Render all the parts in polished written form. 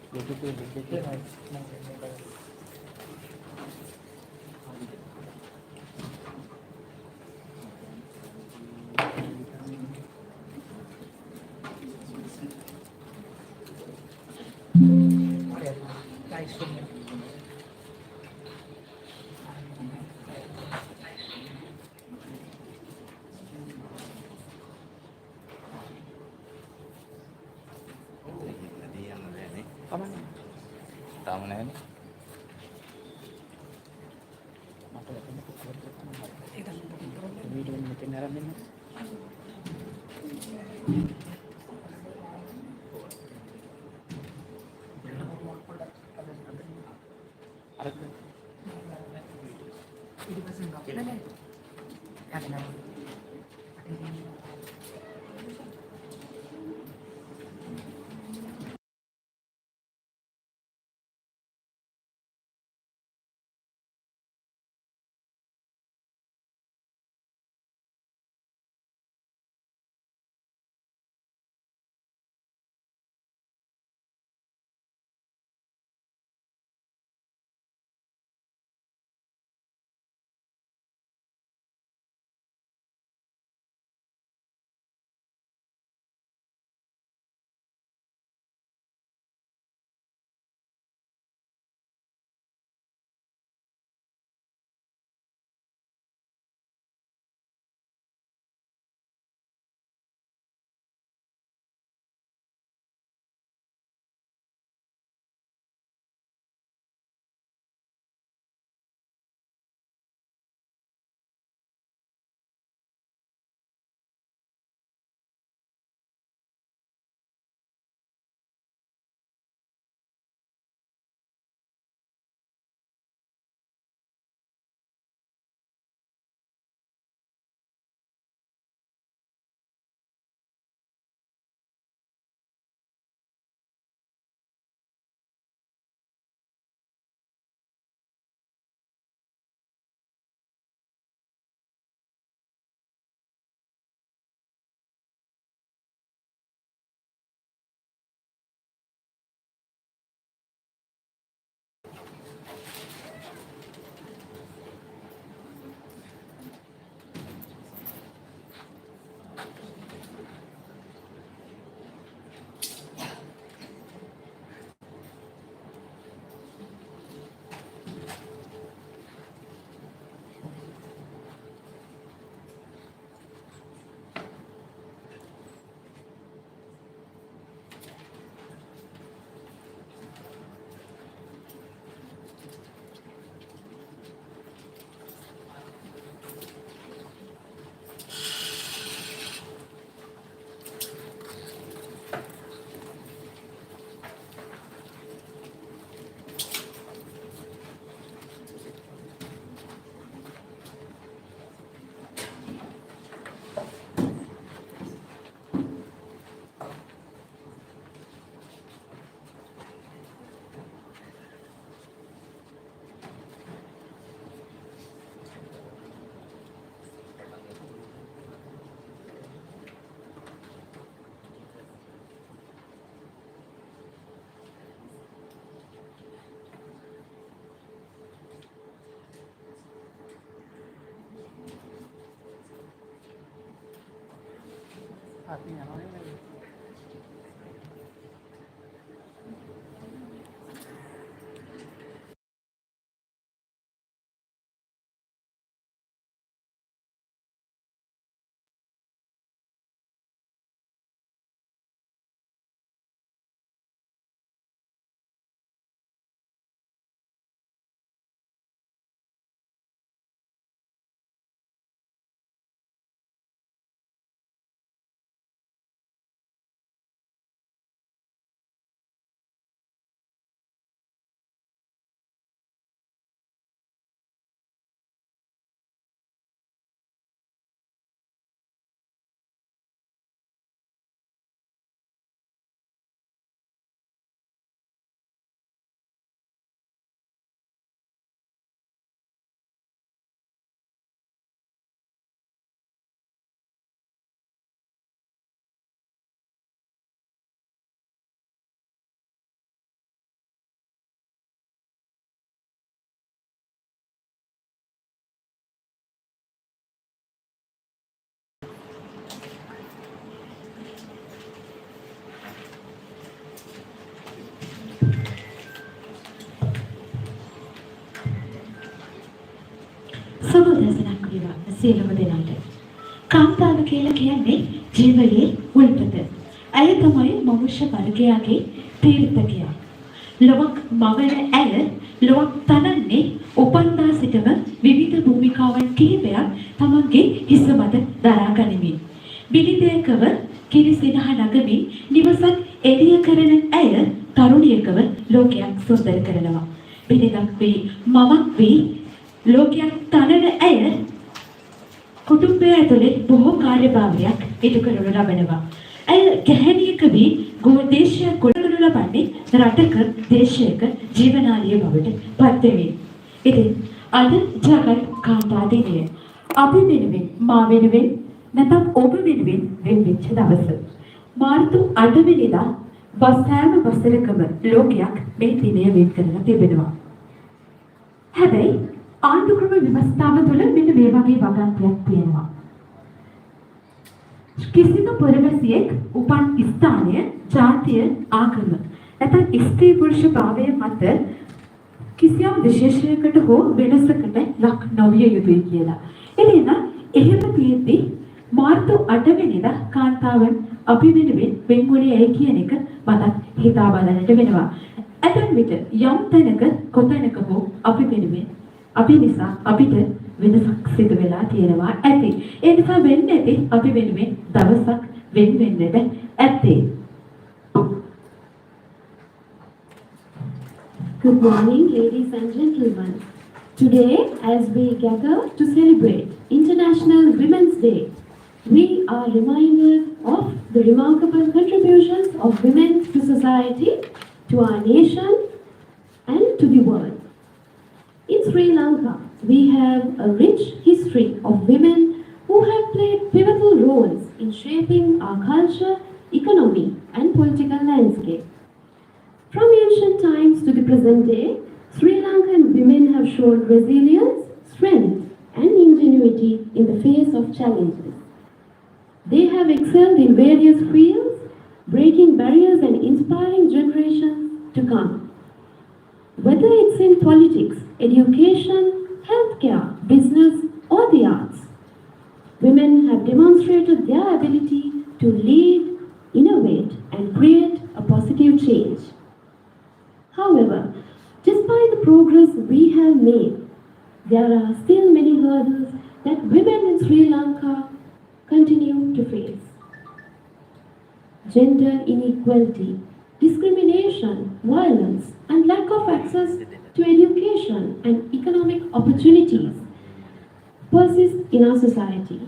Begitu hai. Orient, guys, Tadi yang ada ini, kaman. taman ini. Video mungkin haramin. Hatinya mana? සුබදසනක් වේවා සියලුම දෙනාට. කාන්තාව කියලා කියන්නේ ජීවයේ උල්පත. ඇය තමයි මනුෂ්‍ය වර්ගයාගේ තීර්ථකයා. ලොවක් මවන ඇය ලොවක් තනන්නේ උපන්දා සිටම විවිධ භූමිකාවන් කිහිපයක් තමන්ගේ හිස මත දරා ගනිමින්. බිලිදයකව කිරිසිනහ නගමින් නිවසක් එළිය කරන ඇය තරුණියකව ලෝකයක් සුන්දර කරනවා. බිලිදක් වී මවක් වී ලෝකයක් තනන ඇය කුටුම්බය ඇතුලේ බොහෝ කාර්යභාරයක් ඉටු කරනු ලබනවා. ඇය ගැහැණියක වී දේශයක් ගොඩනගනු ලබන්නේ රටක දේශයක ජීවනාලිය බවට පත් වෙමින්. ඉතින් අද ජගත් කාන්තා දිනය අපි වෙනුවෙන් මා වෙනුවෙන් නැත්නම් ඔබ වෙනුවෙන් වෙච්ච දවස. මාර්තු 8 වෙනිදා සෑම වසරකම ලෝකයක් මේ දිනය වෙන් කරලා තිබෙනවා. හැබැයි ආණ්ඩුක්‍රම ව්‍යවස්ථාව තුළ මෙන්න මේ වගේ වගන්තියක් තියෙනවා. කිසිම පුරවැසියෙක් උපන් ස්ථානය, ජාතිය, ආගම නැත්නම් ස්ත්‍රී පුරුෂ භාවය මත කිසියම් විශේෂයකට හෝ වෙනසකට ලක් නොවිය යුතුයි කියලා. එනිසා එහෙම තියෙද්දී මාර්තු 8 වෙනිදා කාන්තාවන් අපි වෙනුවෙන් වෙන්ගුණේ ඇයි කියන එක මතක් හිතා බලන්නට වෙනවා. ඇතැම් විට යම් තැනක කොතැනක හෝ අපි වෙනුවෙන් අපි නිසා අපිට වෙනසක් සිදු වෙලා තියෙනවා ඇති. ඒ නිසා වෙන්නේ නැති අපි වෙනුවෙන් දවසක් වෙන් වෙන්නට ඇත්තේ. Good morning, ladies and gentlemen. Today, as we gather to celebrate International Women's Day, we are reminded of the remarkable contributions of women to society, to our nation, and to the world. In Sri Lanka, we have a rich history of women who have played pivotal roles in shaping our culture, economy, and political landscape. From ancient times to the present day, Sri Lankan women have shown resilience, strength, and ingenuity in the face of challenges. They have excelled in various fields, breaking barriers and inspiring generations to come. Whether it's in politics, education, healthcare, business, or the arts, women have demonstrated their ability to lead, innovate, and create a positive change. However, despite the progress we have made, there are still many hurdles that women in Sri Lanka continue to face. Gender inequality, discrimination, violence, and lack of access to education and economic opportunities persist in our society.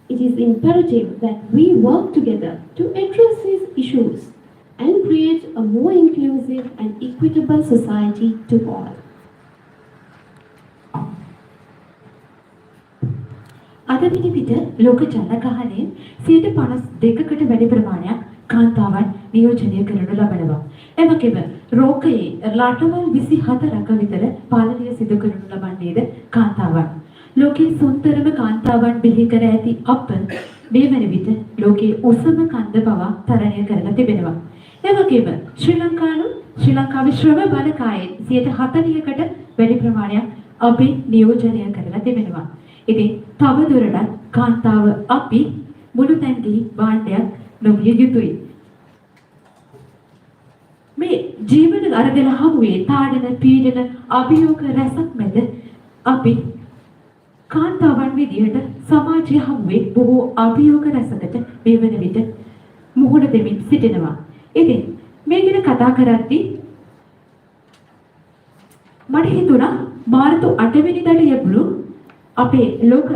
It is imperative that we work together to address these issues and create a more inclusive and equitable society to all. අද විට ලෝක ජනගහනයෙන් 52%කට වැඩි ප්‍රමාණයක් කාන්තාවන් නියෝජනය කරනු ලබනවා. එවැගේම රෝකයේ රටවල් 24ක විතර පාලනය සිදු කරනු ලබන්නේද කාන්තාවන්. ලෝකයේ සුන්දරම කාන්තාවන් බිහි කර ඇති අප මේ වන විට ලෝකයේ උසම කන්ද පවා තරණය කරලා තිබෙනවා. එවැගේම ශ්‍රී ලංකාවේ ශ්‍රම බලකායෙන් 40%කට වැඩි ප්‍රමාණයක් අපි නියෝජනය කරලා තිබෙනවා. ඉතින් තවදුරටත් කාන්තාව අපි මුළු තැන්දී භාණ්ඩයක් නොවිය යුතුයි. මේ ජීවන අරගල හමුවේ තාඩන පීඩන අභියෝග රැසක් මැද අපි කාන්තාවන් විදියට සමාජය හමුවේ බොහෝ අභියෝග රැසකට මේ වන විට මුහුණ දෙමින් සිටිනවා. ඉතින් මේ ගැන කතා කරද්දී මට හිතුණා මාර්තු 8 වෙනිදාට යෙදුණු අපේ ලෝක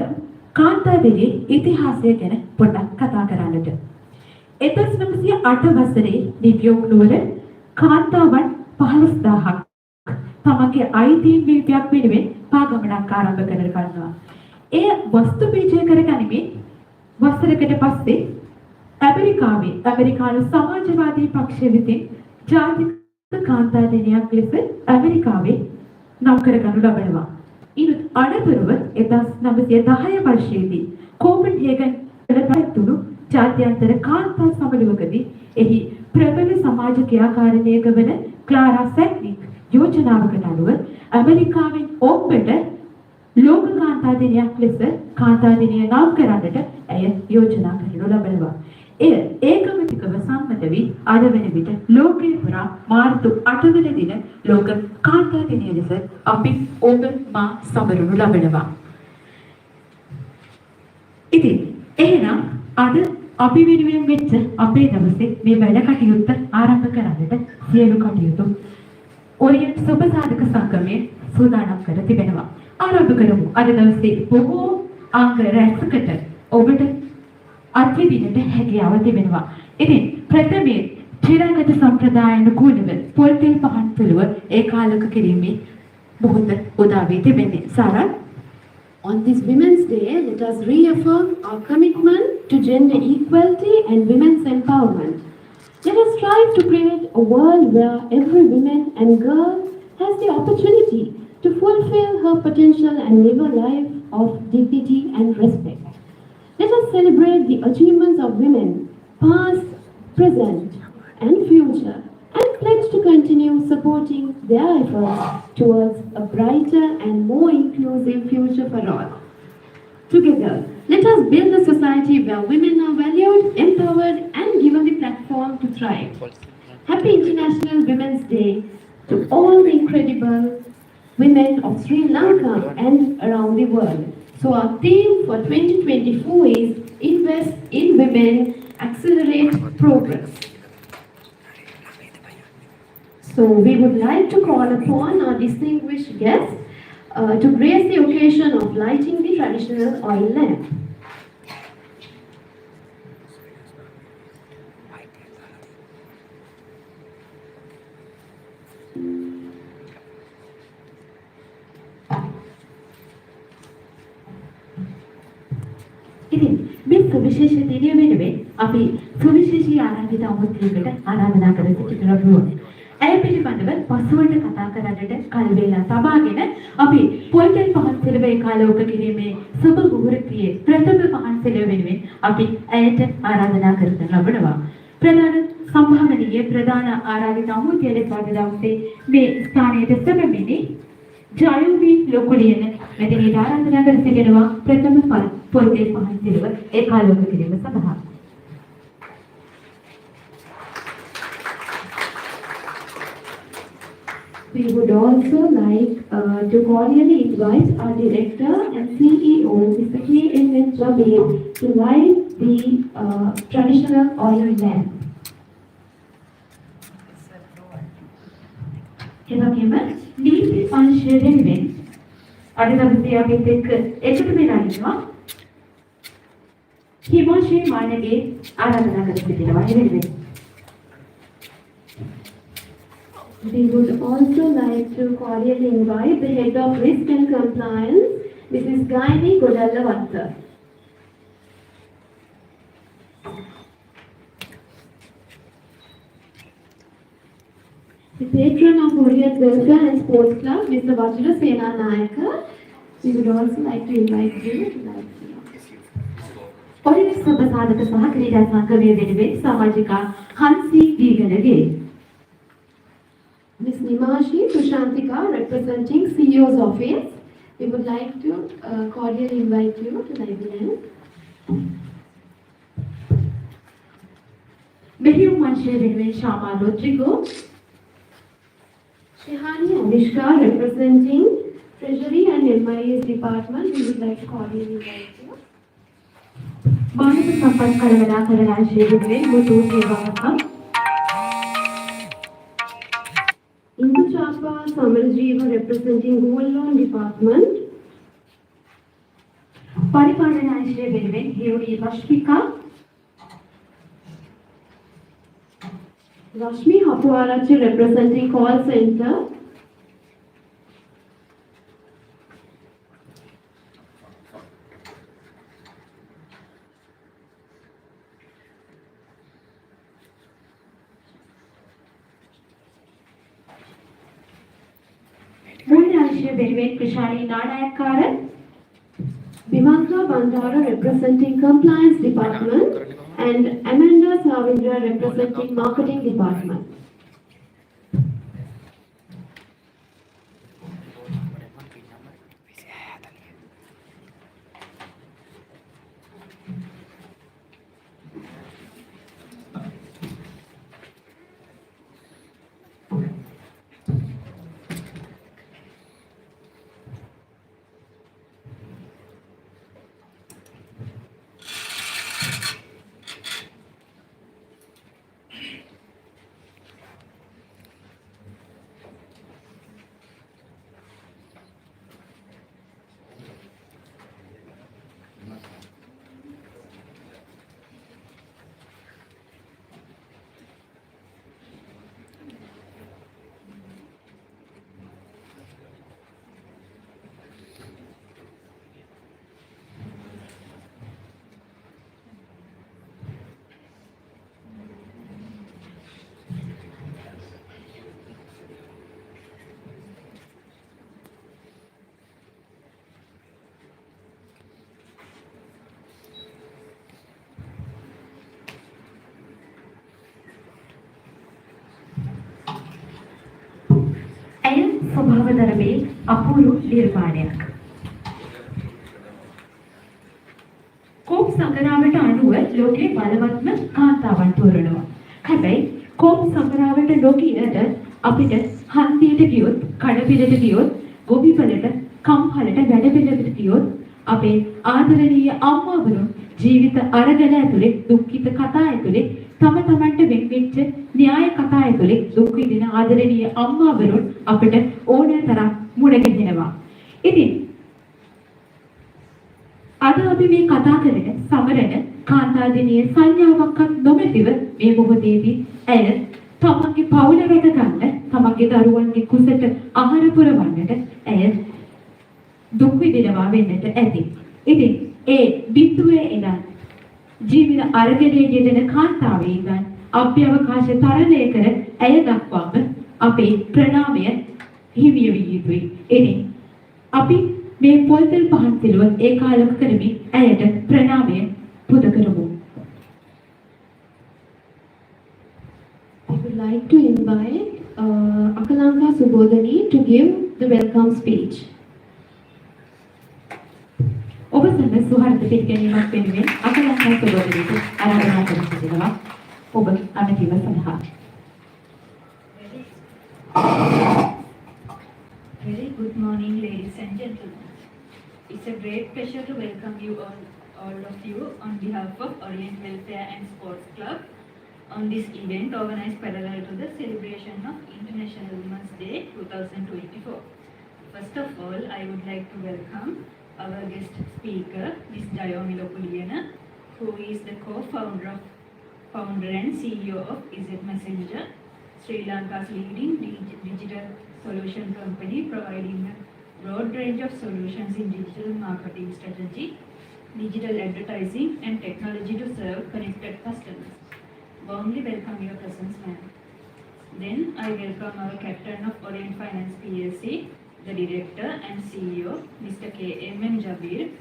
කාන්තා දිනයේ ඉතිහාසය ගැන පොඩ්ඩක් කතා කරන්නට. 1908 වසරේ නිව්යෝක් නුවර කාන්තාවන් 15000ක් තමගේ අයිතීන් විපයක් වෙනුවෙන් පාගමනක් ආරම්භ කරගන්නවා. ඒ වස්තු බීජය කරගනිමින් වසරකට පස්සේ ඇමරිකානු සමාජවාදී පක්ෂය විසින් ජාතික කාන්තා දිනයක් ලෙස ඇමරිකාවේ නම් කරගනු ලබනවා. ඉනුත් අනතුරුව 1910 වර්ෂයේදී කෝපන්හේගන් වල පැවතුණු ජාත්‍යන්තර කාන්තා සමළුවකදී එහි ප්‍රබල සමාජ ක්‍රියාකාරිණියක වන ක්ලාරා සැක්නික් යෝජනාවකට අනුව ඇමරිකාවෙන් ඔබ්බට ලෝක කාන්තා දිනයක් ලෙස කාන්තා දිනය නම් කරන්නට ඇය යෝජනා කරනු ලබනවා. එය ඒකමතිකව සම්මත වී අද වන විට ලෝකයේ පුරා මාර්තු 8 වන දින ලෝක කාන්තා දිනය ලෙස අපි ඔබ මා සමරනු ලබනවා. ඉතින් එහෙනම් අද අපි වෙනුවෙන් වෙච්ච අපේ දවසේ මේ වැඩ කටයුත්ත ආරම්භ කරන්නට සියලු කටයුතු Orient සුබසාධක සංගමයේ සූදානම් කර තිබෙනවා. ආරම්භ කරමු. අද දවසේ බොහෝ අංග රැසකට ඔබට අත්විඳින්නට හැකියාව තිබෙනවා. ඉතින් ප්‍රථමයෙන් ත්‍රිරංගත සම්ප්‍රදායානුකූලව පොල්තෙල් පහන් තුළුව ඒකාලක කිරීමේ මොහොත උදා වී තිබෙන්නේ. සාරා, On this Women's Day, let us reaffirm our commitment to gender equality and women's empowerment. Let us strive to create a world where every woman and girl has the opportunity to fulfill her potential and live a life of dignity and respect. Let us celebrate the achievements of women, past, present, and future, and pledge to continue supporting their efforts towards a brighter and more inclusive future for all. Together, let us build a society where women are valued, empowered, and given the platform to thrive. Happy International Women's Day to all the incredible women of Sri Lanka and around the world. So our theme for 2024 is Invest in Women, Accelerate Progress. So we would like to call upon our distinguished guests to grace the occasion of lighting the traditional oil lamp. ඉතින් මේ සුවිශේෂ දිනය වෙනුවෙන් අපි සුවිශේෂී ආරාධිත අමුත්‍රියකට ආරාධනා කර සිටිනවා වුණා. ඇය පිළිබඳව පසුවට කතා කරන්නට කල් වේලා තබාගෙන අපි පොල්තෙල් පහන් සෙලව ඒකාලෝක කිරීමේ සුබ මුහුර්තයේ ප්‍රථම පහන් සෙලව වෙනුවෙන් අපි ඇයට ආරාධනා කරන ලබනවා. ප්‍රධාන සම්භාවනීය ප්‍රධාන ආරාධිත අමුත්‍රිය ලෙස අද දවසේ මේ ස්ථානයේ සැපෙමිනි ජයුවි ලොකුලියන මෙතනට ආරාධනා කර සිටිනවා ප්‍රථම පොල්තෙල් පහන් සෙලව ඒකාලෝක කිරීම සඳහා. We would also like to cordially invite our director and CEO, Mr. K.N. Jabir, to light the traditional oil lamp. එවැගේම නීති අංශය වෙනුවෙන් අද දවසේ අපිත් එක්ක එකතු වෙලා ඉන්නවා හිමෝෂි මානගේ ආරාධනා කර සිටිනවා වෙනුවෙන්. We would also like to cordially invite the Head of Risk and Compliance, Mrs. Gaini Godallavatta. The patron of Orient Welfare and Sports Club, Mr. Vajra Sena Nayaka, we would also like to invite you to light the lamp. Orient සුබසාධක සහ ක්‍රීඩා සංගමයේ වෙනුවෙන් සමාජිකා හන්සි දීගලගේ Ms. Nimashi Tushantika, representing CEO's office, we would like to cordially invite you to light the lamp. මෙහියුම් අංශය වෙනුවෙන් Shama Rodrigo Shihani Anishka, representing Treasury and MIS Department, we would like to cordially invite you. මානව සම්පත් කළමනාකරණ අංශය වෙනුවෙන් මුතු සේවාවක් Indu Chapa Samarjeeva, representing Gold Loan Department. පරිපාලන අංශය වෙනුවෙන් හිරුණී රශ්මිකා Rashmi Hapuarachi, representing Call Center. මූල්‍ය අංශය වෙනුවෙන් ක්‍රිෂානී Nanayakkara Bimanka Bandara, representing Compliance Department. And Amanda Savindra, representing Marketing Department. ස්වභාවධර්මයේ අපූර්ව නිර්මාණයක්. කෝප් සංගරාවට අනුව ලෝකයේ බලවත්ම කාන්තාවන් තෝරනවා. හැබැයි කෝප් සංගරාවට නොගියට අපිට හන්දියට ගියොත්, කඩපිලට ගියොත්, ගොවිපලට, කම්හලට, වැඩපිළිවෙලට ගියොත් අපේ ආදරණීය අම්මාවරුන් ජීවිත අරගල ඇතුලේ දුක්ඛිත කතා ඇතුලේ තම තමන්ට වෙන්වෙච්ච න්‍යාය කතා ඇතුලේ දුක් විඳින ආදරණීය අම්මාවරුන් අපිට ඕනෑ තරම් මුණ ගැහෙනවා. ඉතින් අද අපි මේ කතා කරන සමරන කාන්තාදිනිය සංඥාවක්වත් නොමැතිව මේ මොහොතේදී ඇය තමන්ගේ පවුල රැක ගන්න, තමන්ගේ දරුවන්ගේ කුසට ආහාර පුරවන්නට ඇය දුක් විඳිනවා වෙන්නට ඇති. ඉතින් ඒ බිත්තුවේ ඉඳන් ජීවිත අරගලයේ යෙදෙන කාන්තාවේ ඉඳන් අභ්‍යවකාශ තරණය කර ඇය දක්වාම අපේ ප්‍රණාමය හිමිය විය යුතුයි. ඉතින් අපි මේ පොල්තෙල් පහන් සිලුව ඒකාලක කරමින් ඇයට ප්‍රණාමය පුද කරමු. I would like to invite Akalanka Subodhani to give the welcome speech. ඔබ සැම සුහර්ත පිළිගැනීමක් වෙනුවෙන් අකලංකා සුබෝධනීට ආරාධනා කර සිටිනවා. ඔබ අනතිව සඳහා. Very good morning, ladies and gentlemen. It's a great pleasure to welcome you all of you on behalf of Orient Welfare and Sports Club on this event organized parallel to the celebration of International Women's Day 2024. First of all, I would like to welcome our guest speaker, Ms. Jayomilo Puliyana, who is the founder and CEO of IZ Messenger, Sri Lanka's leading digital solution company providing a broad range of solutions in digital marketing strategy, digital advertising and technology to serve connected customers. Warmly welcome your presence, ma'am. Then I welcome our captain of Orient Finance PLC, the director and CEO, Mr. K.M.M. Jabir.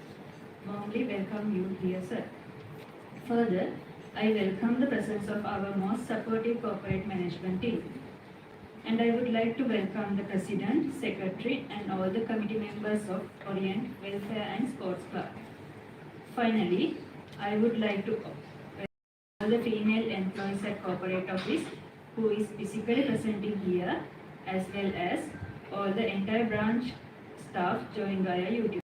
Warmly welcome you here, sir. Further, I welcome the presence of our most supportive corporate management team. And I would like to welcome the President, Secretary and all the committee members of Orient Welfare and Sports Club. Finally, I would like to welcome all the female employees at corporate office who is physically presenting here, as well as all the entire branch staff joined via YouTube.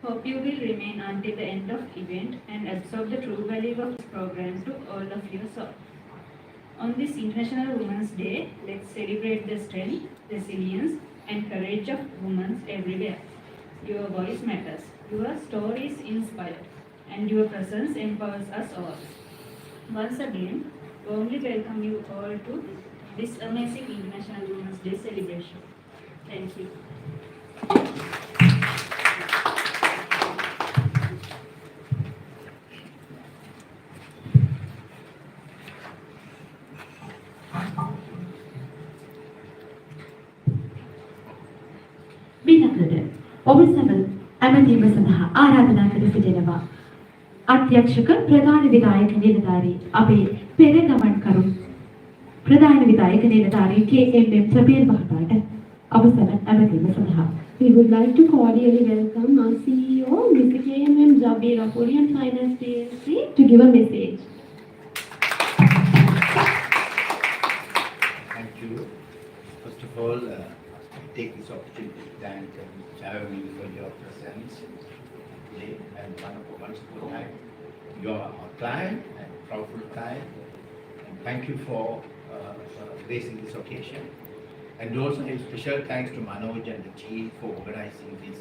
Hope you will remain until the end of event and absorb the true value of this program to all of your soul. On this International Women's Day, let's celebrate the strength, resilience and courage of women everywhere. Your voice matters, your stories inspire, and your presence empowers us all. Once again, warmly welcome you all to this amazing International Women's Day celebration. Thank you. බිනකද ඔබ සැම ඇමතීම සඳහා ආරාධනා කර සිටිනවා. අධ්‍යක්ෂක ප්‍රධාන විධායක නිලධාරී අපේ පෙරගමන්කරු ප්‍රධාන විධායක නිලධාරී K.M.M. ජබීර් මහතාට අවසර ඇමතීම සඳහා. We would like to cordially welcome our CEO, Mr. K.M.M. Jabir of Orient Finance PLC to give a message. Thank you. First of all, I take this opportunity to thank Ms. for your presence today and once again, you are our client and proudful client. And thank you for gracing this occasion. And also a special thanks to Manoj and the team for organizing this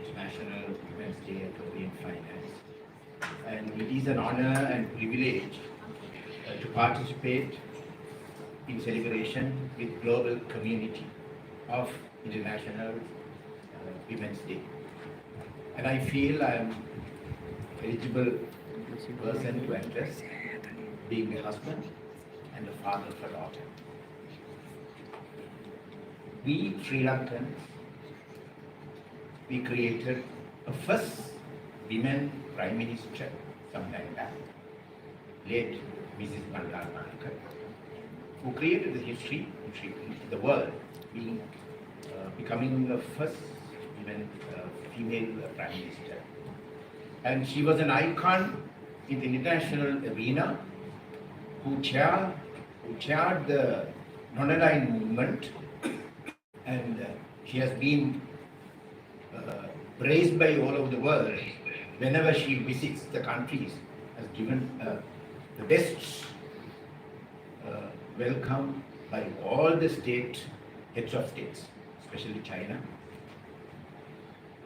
International Women's Day at Orient Finance. And it is an honor and privilege to participate in celebration with global community of International Women's Day. And I feel I am eligible person to address, being a husband and a father of a daughter. We Sri Lankans, we created a first women Prime Minister some time back, late Mrs. Bandaranaike, who created the history in the world, being becoming the first women, female prime minister. And she was an icon in the international arena who chaired the non-aligned movement, and she has been praised by all over the world whenever she visits the countries, has given the best welcome by all the heads of states, especially China.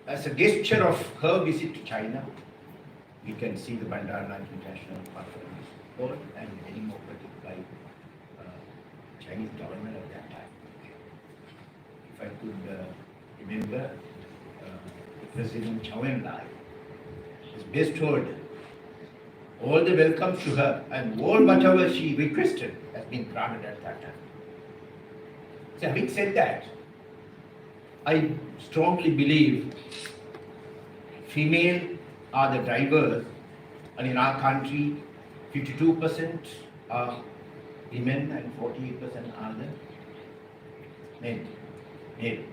As a gesture of her visit to China, we can see the Bandaranath International Conference hall and many more projects by Chinese government at that time. If I could remember, President Chou En-lai has bestowed all the welcomes to her, and all whatever she requested has been granted at that time. So having said that, I strongly believe female are the drivers, and in our country 52% are women and 48% are the men. Men,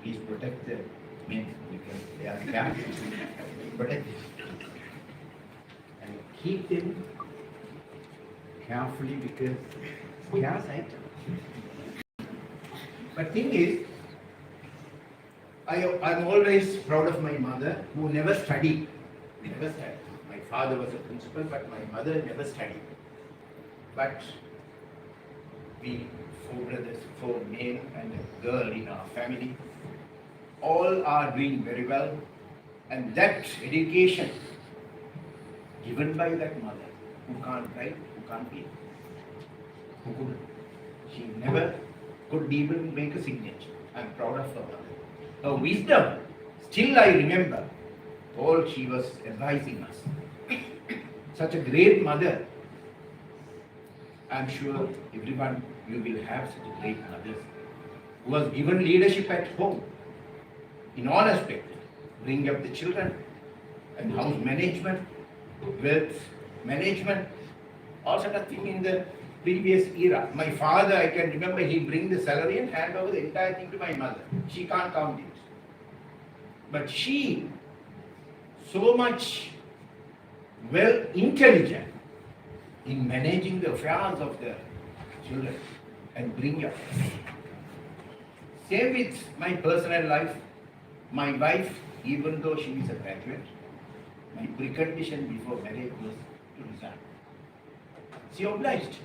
please protect the men because they are captive. Protect them and keep them carefully because parasite. But thing is, I'm always proud of my mother who never studied. Never studied. My father was a principal, but my mother never studied. But we, 4 brothers, 4 men and a girl in our family, all are doing very well. And that education given by that mother who can't write, who can't read, who couldn't. She never could even make a signature. I'm proud of her mother. Her wisdom, still I remember all she was advising us. Such a great mother. I'm sure everyone, you will have such a great mother who was given leadership at home in all aspects, bring up the children and house management, wealth management, all sort of thing in the previous era. My father, I can remember, he bring the salary and hand over the entire thing to my mother. She can't count it. But she, so much well intelligent in managing the affairs of the children and bring up. Same with my personal life. My wife, even though she is a graduate, my precondition before marriage was to resign. She obliged.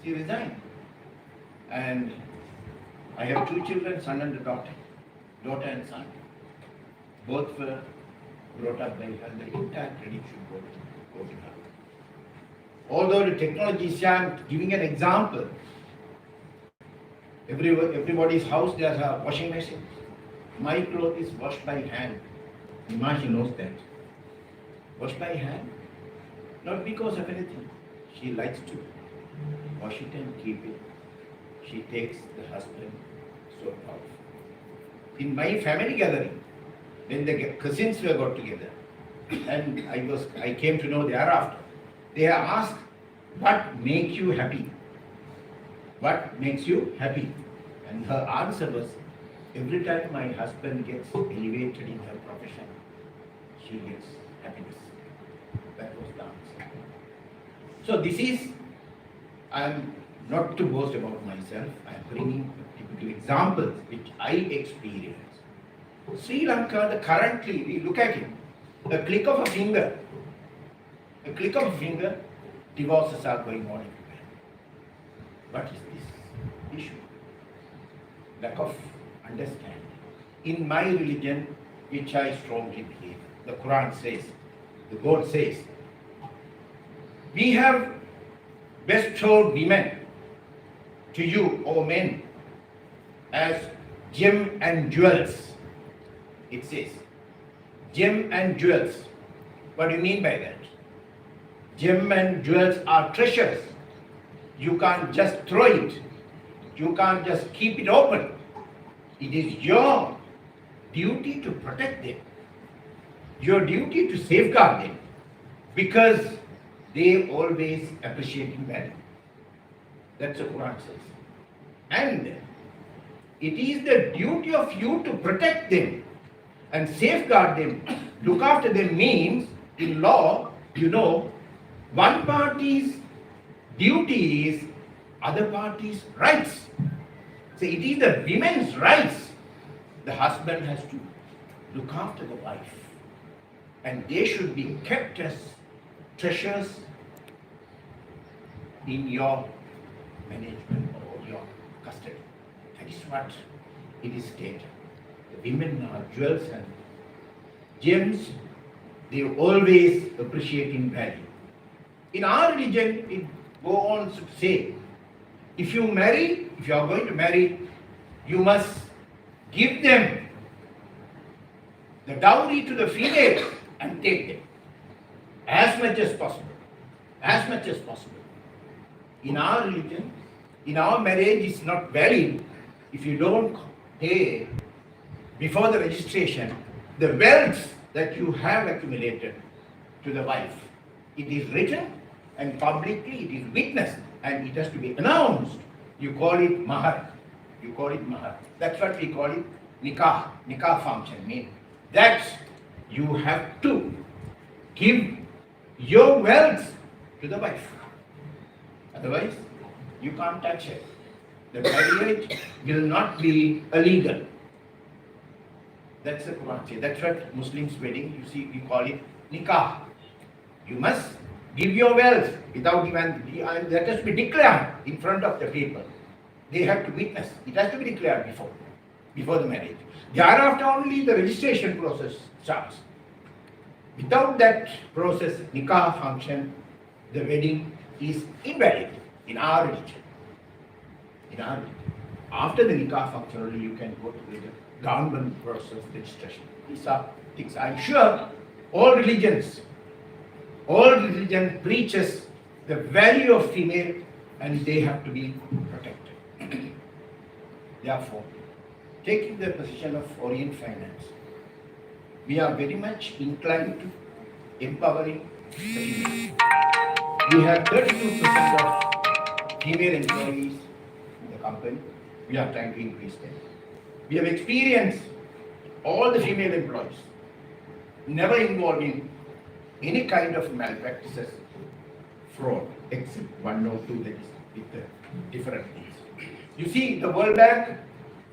She resigned. And I have 2 children, son and a daughter and son. Both were brought up by her. The entire credit should go to her. Although the technology, I'm giving an example. Everybody's house there's a washing machine. My clothes is washed by hand. Ima, she knows that. Washed by hand. Not because of anything. She likes to wash it and keep it. She takes the husband so proud. In my family gathering, when the cousins were got together, and I came to know thereafter, they are asked, what makes you happy? What makes you happy? And her answer was, every time my husband gets elevated in her profession, she gets happiness. That was the answer. So this is, I am not to boast about myself, I am bringing typical examples which I experienced. Sri Lanka, currently, we look at it, a click of a finger, divorces are going on everywhere. What is this issue? Lack of understanding. In my religion, which I strongly believe, the Quran says, the God says, we have bestowed women to you, O men, as gem and jewels. It says, gem and jewels. What do you mean by that? Gem and jewels are treasures. You can't just throw it. You can't just keep it open. It is your duty to protect them. Your duty to safeguard them. Because they always appreciate in value. That's what Quran says. And It is the duty of you to protect them and safeguard them. Look after them means, in law, you know, one party's duty is other party's rights. So it is the women's rights. The husband has to look after the wife. And they should be kept as treasures in your management or your custody. That is what it is stated. The women are jewels and gems. They always appreciate in value. In our religion, it goes on to say, if you are going to marry, you must give them the dowry to the female and take them as much as possible. As much as possible. In our religion, in our marriage, it's not valid if you don't pay before the registration the wealth that you have accumulated to the wife. It is written and publicly it is witnessed and it has to be announced. You call it mahar. You call it mahar. That's what we call it nikah. Nikah function means that you have to give your wealth to the wife. Otherwise, you can't touch it. The marriage will not be illegal. That's the Quran. That's what Muslims' wedding, you see, we call it nikah. You must give your wealth without even, that has to be declared in front of the people. They have to witness. It has to be declared before the marriage. Thereafter only the registration process starts. Without that process, nikah function, the wedding is invalid in our religion. In our religion. After the nikah function only you can go to the government process registration. These are things. I'm sure all religion preaches the value of female and they have to be protected. Therefore, taking the position of Orient Finance, we are very much inclined to empowering the female. We have 32% of female employees in the company. We are trying to increase them. We have experienced all the female employees never involved in any kind of malpractices, fraud, except one or two that is with the different things. You see, the World Bank,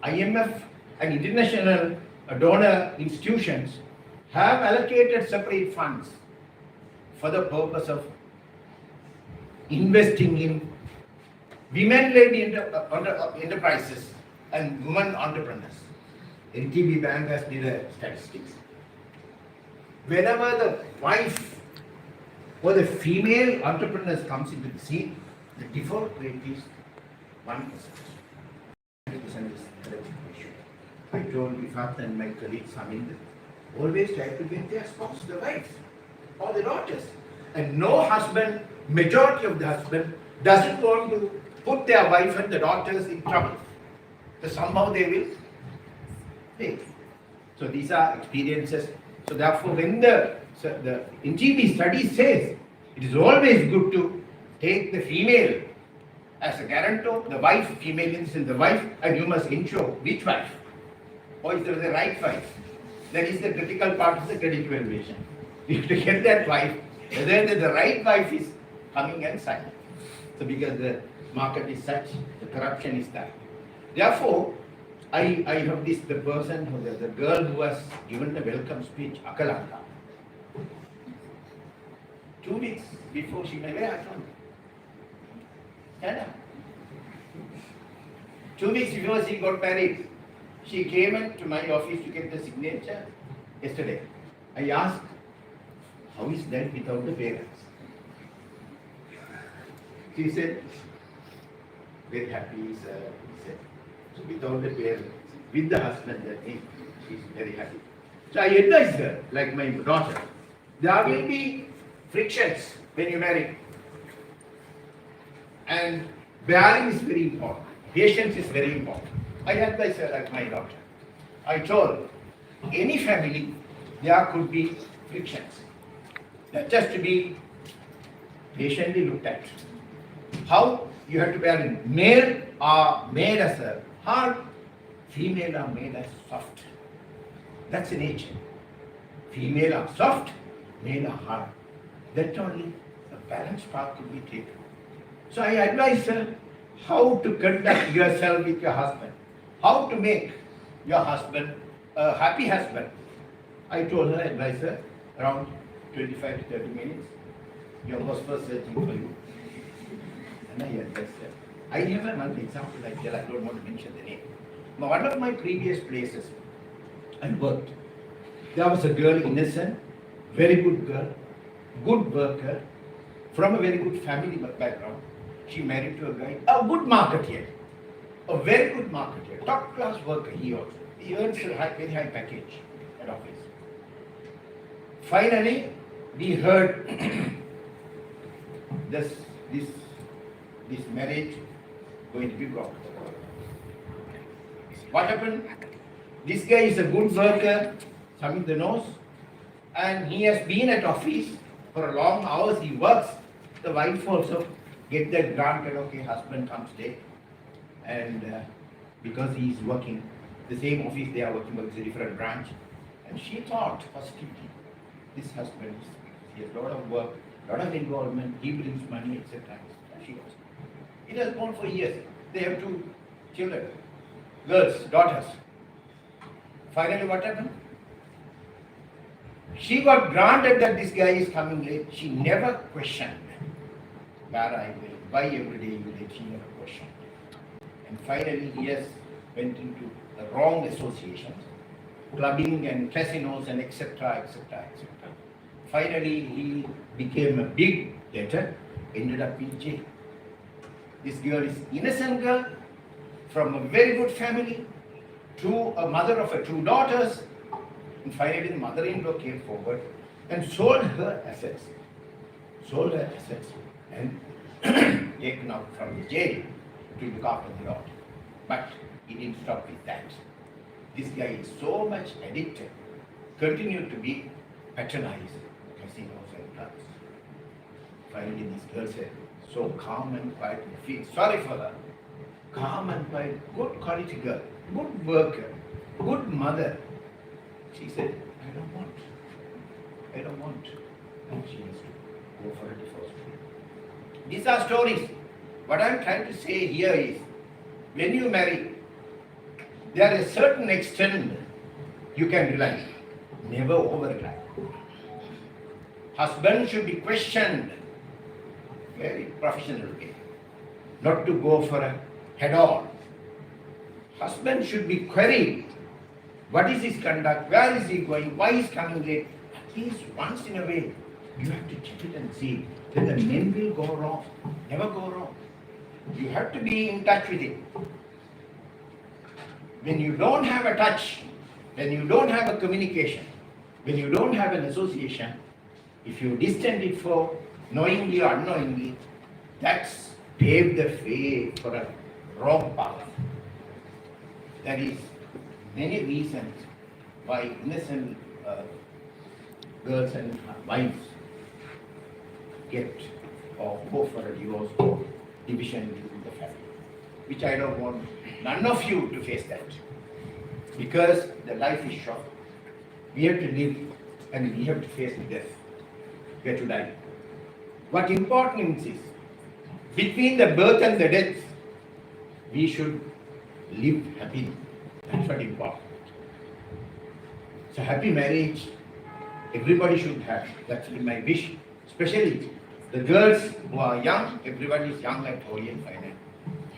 IMF, and international donor institutions have allocated separate funds for the purpose of investing in women-led enterprises and women entrepreneurs. NTB Bank has did the statistics. Whenever the wife or the female entrepreneurs comes into the scene, the default rate is 1%. 100% is correct ratio. I told Ifat and my colleague Samin, always try to get their spouse, the wife or the daughters. And no husband, majority of the husband, doesn't want to put their wife and the daughters in trouble. So somehow they will pay. So these are experiences. So therefore, when the NGB study says it is always good to take the female as a guarantor, the wife, female is the wife, and you must ensure which wife, or is there the right wife. That is the critical part of the credit evaluation. You have to get that wife, whether the right wife is coming and signing. So because the market is such, the corruption is that. Therefore, I have this, the person, the girl who was given the welcome speech, Akalanga. 2 weeks before she married, I told her. 2 weeks before she got married, she came into my office to get the signature yesterday. I asked, how is that without the parents? She said, very happy, sir. He said, so without the parents, with the husband, that means she's very happy. So I advise her, like my daughter, there will be frictions when you marry. And bearing is very important. Patience is very important. I advise her like my daughter. I told any family there could be frictions. That just to be patiently looked at. How you have to bear in. Male are made as a hard Female are made as soft. That's the nature. Female are soft, male are hard. That only a balanced path could be taken. So I advise her how to conduct yourself with your husband, how to make your husband a happy husband. I told her, advise her around 25 to 30 minutes. Your boss was searching for you. And I advised her. I have another example I tell, I don't want to mention the name. Now, one of my previous places I worked, there was a girl, innocent, very good girl, good worker, from a very good family background. She married to a guy, a good marketeer, a very good marketeer, top class worker he also. He earns a very high package at office. Finally, we heard this marriage going to be broken. What happened? This guy is a good worker, thumbing the nose, and he has been at office for a long hours. He works. The wife also get that granted. Okay, husband come stay, and because he is working the same office they are working, but it's a different branch. And she thought positively, this husband, he has a lot of work, lot of involvement. He brings money, etc. She goes. It has gone for years. They have 2 children, girls, daughters. Finally, what happened? She got granted that this guy is coming late. She never questioned where I will, why every day you late. She never questioned. And finally, he has went into the wrong associations, clubbing and casinos and etc. etc. etc. Finally, he became a big debtor, ended up in jail. This girl is innocent girl from a very good family to a mother of 2 daughters. And finally, the mother-in-law came forward and sold her assets. And taken out from the jail to look after the daughter. But he didn't stop with that. This guy is so much addicted, continued to be patronized casinos and clubs. Finally, this girl said, so calm and quiet, and feel sorry for her. Calm and quiet, good quality girl, good worker, good mother. She said, I don't want. And she has to go for a divorce. These are stories. What I am trying to say here is, when you marry, there is a certain extent you can rely, never over rely. Husband should be questioned very professional way, not to go for a head-on. Husband should be queried. What is his conduct? Where is he going? Why is he coming late? At least once in a way, you have to check it and see whether men will go wrong. Never go wrong. You have to be in touch with it. When you don't have a touch, when you don't have a communication, when you don't have an association, if you distance it for knowingly or unknowingly, that's paved the way for a wrong path. There is many reasons why innocent girls and wives get or go for a divorce or division within the family, which I don't want none of you to face that, because the life is short. We have to live and we have to face death. We have to die. What important is, between the birth and the death, we should live happily. That's what is important. So happy marriage, everybody should have. That's my wish. Especially the girls who are young, everybody is young at Orient Finance.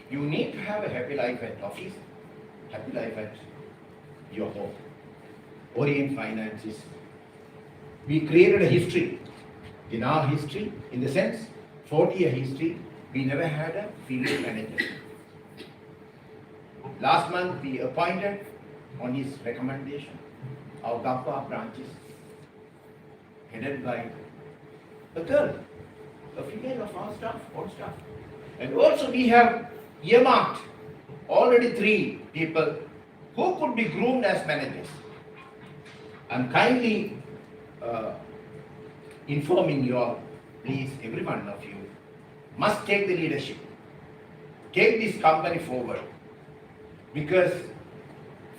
You need to have a happy life at office, happy life at your home. Orient Finance is, we created a history. In our history, in the sense, 40-year history, we never had a female manager. Last month, we appointed, on his recommendation, our Gappa branches, headed by a girl, a female of our staff, all staff. And also we have earmarked already 3 people who could be groomed as managers. I'm kindly informing you all, please, every one of you must take the leadership. Take this company forward, because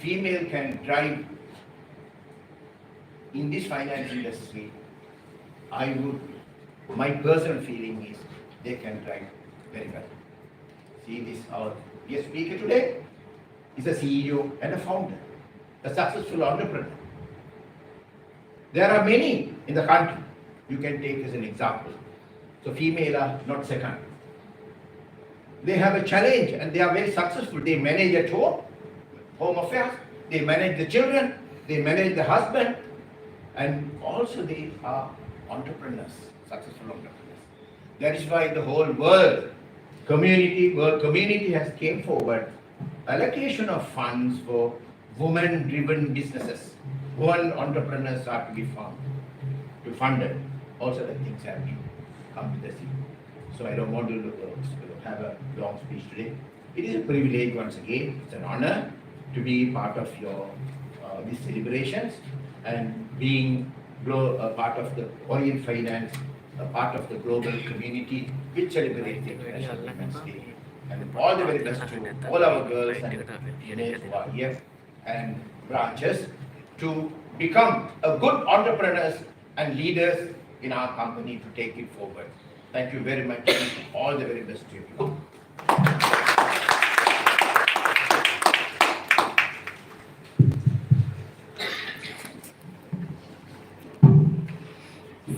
female can drive in this finance industry, my personal feeling is they can drive very well. See this, our guest speaker today is a CEO and a founder, a successful entrepreneur. There are many in the country you can take as an example. So female are not second. They have a challenge and they are very successful. They manage at home affairs, they manage the children, they manage the husband, and also they are entrepreneurs, successful entrepreneurs. That is why the whole world community has came forward allocation of funds for women-driven businesses. Women entrepreneurs are to be funded. Also the things have to come to the scene. So I don't want to have a long speech today. It is a privilege once again. It's an honor to be part of your these celebrations and being a part of the Orient Finance, a part of the global community which celebrates the International Women's Day. And all the very best to all our girls and females who are here and branches to become a good entrepreneurs and leaders in our company to take it forward. Thank you very much. All the very best to you.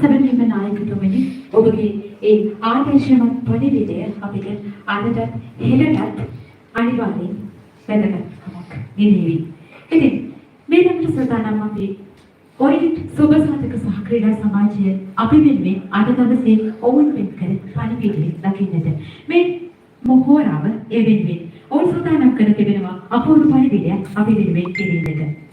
සැබවින්ම නායකතුමනි ඔබගේ ඒ ආදර්ශමත් පරිවිදය අපිට අදට හෙළටත් අනිවාර්යෙන් වැදගත්කමක් ගෙනේවි. ඉතින් මේ දවස් සදානම් අපි ඔරියන්ට් සුබසාධක සහ ක්‍රීඩා සමාජය අපි වෙනුවෙන් අද දවසේ ඔවුන් වෙන් කර පරිවිදය දකින්නට මේ මොහොරාව ඒ වෙනුවෙන් ඔවුන් සදානම් කර තිබෙනවා අපූර්ව පරිවිදයක් අපි වෙනුවෙන් ගෙනෙන්නට.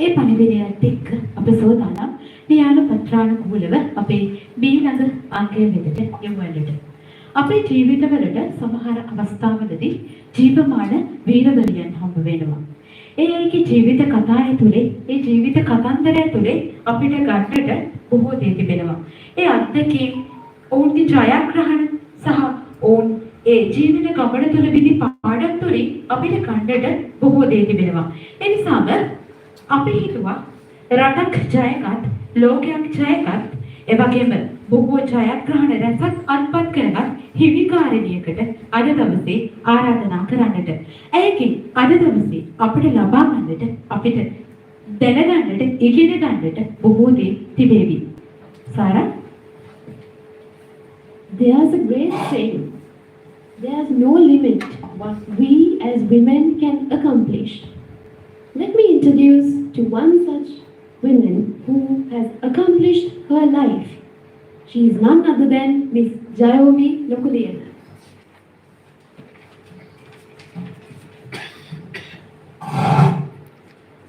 ඒ පණිවිඩයත් එක්ක අප සෝදානම් න්‍යාය පත්‍රානුකූලව අපේ ඊළඟ අංකය වෙතට යමු වෙන්නට. අපේ ජීවිතවලට සමහර අවස්ථාවලදී ජීවමාන වීරවරියන් හම්බ වෙනවා. ඒ අයගේ ජීවිත කතා ඇතුලේ, ඒ ජීවිත කතන්දර ඇතුලේ අපිට ගන්නට බොහෝ දේ තිබෙනවා. ඒ අත්දැකීම්, ඔවුන්ගේ ජයග්‍රහණ සහ ඔවුන් ඒ ජීවිත ගමන තුළ විදි පාඩම් තුලින් අපිට කණ්ඩට බොහෝ දේ තිබෙනවා. ඒ නිසාම අපි හිතුවා රටක් ජයගත්, ලෝකයක් ජයගත්, ඒ වගේම බොහෝ ජයග්‍රහණ රැසක් අත්පත් කරගත් හිමිකාරිනියකට අද දවසේ ආරාධනා කරන්නට. ඒකෙන් අද දවසේ අපිට ලබා ගන්නට, අපිට දැනගන්නට, ඉගෙන ගන්නට බොහෝ දේ තිබේවි. සාරා, There's a great saying. There's no limit what we as women can accomplish. Let me introduce to one such woman who has accomplished her life. She is none other than Miss Jayomi Lokuliana.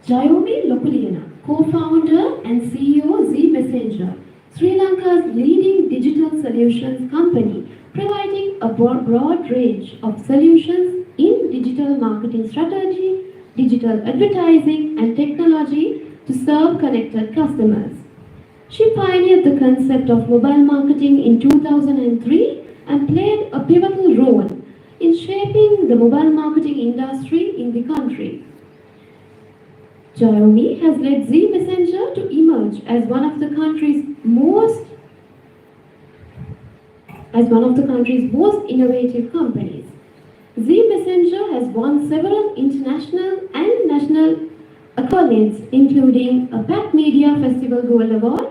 Jayomi Lokuliana, co-founder and CEO Z Messenger, Sri Lanka's leading digital solutions company, providing a broad range of solutions in digital marketing strategy, digital advertising and technology to serve connected customers. She pioneered the concept of mobile marketing in 2003 and played a pivotal role in shaping the mobile marketing industry in the country. Jayomi has led Z Messenger to emerge as one of the country's most innovative companies. Z Messenger has won several international and national accolades, including a Pack Media Festival Gold Award,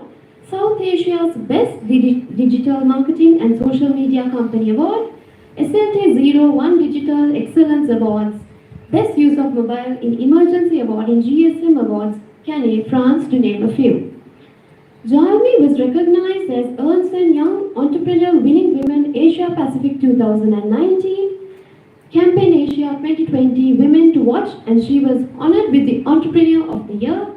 South Asia's Best Digital Marketing and Social Media Company Award, SLT01 Digital Excellence Awards, Best Use of Mobile in Emergency Award in GSM Awards, Cannes, France, to name a few. Jayomi was recognized as Ernst & Young Entrepreneur Winning Women Asia Pacific 2019, Campaign Asia 2020 Women to Watch, and she was honored with the Entrepreneur of the Year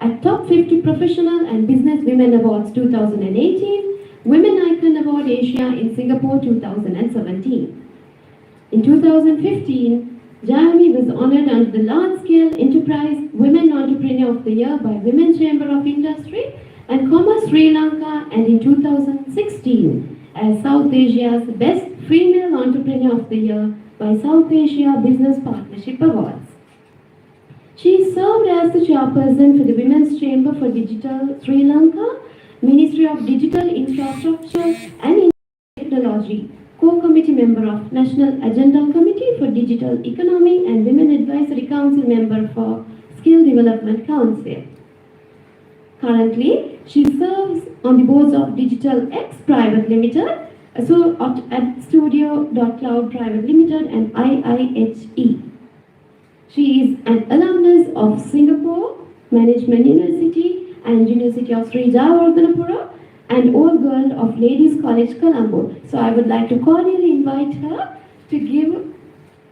at Top 50 Professional and Business Women Awards 2018, Women Icon Award Asia in Singapore 2017. In 2015, Jayomi was honored under the Large Scale Enterprise Women Entrepreneur of the Year by Women's Chamber of Industry and Commerce Sri Lanka, and in 2016 as South Asia's Best Female Entrepreneur of the Year by South Asia Business Partnership Awards. She served as the chairperson for the Women's Chamber for Digital Sri Lanka, Ministry of Digital Infrastructure and Technology, co-committee member of National Agenda Committee for Digital Economy and Women Advisory Council member for Skill Development Council. Currently, she serves on the boards of Digital X Private Limited, at Studio.Cloud Private Limited and IIHE. She is an alumnus of Singapore Management University and University of Sri Jayawardhanapura and Old Girl of Ladies College Colombo. So I would like to cordially invite her to give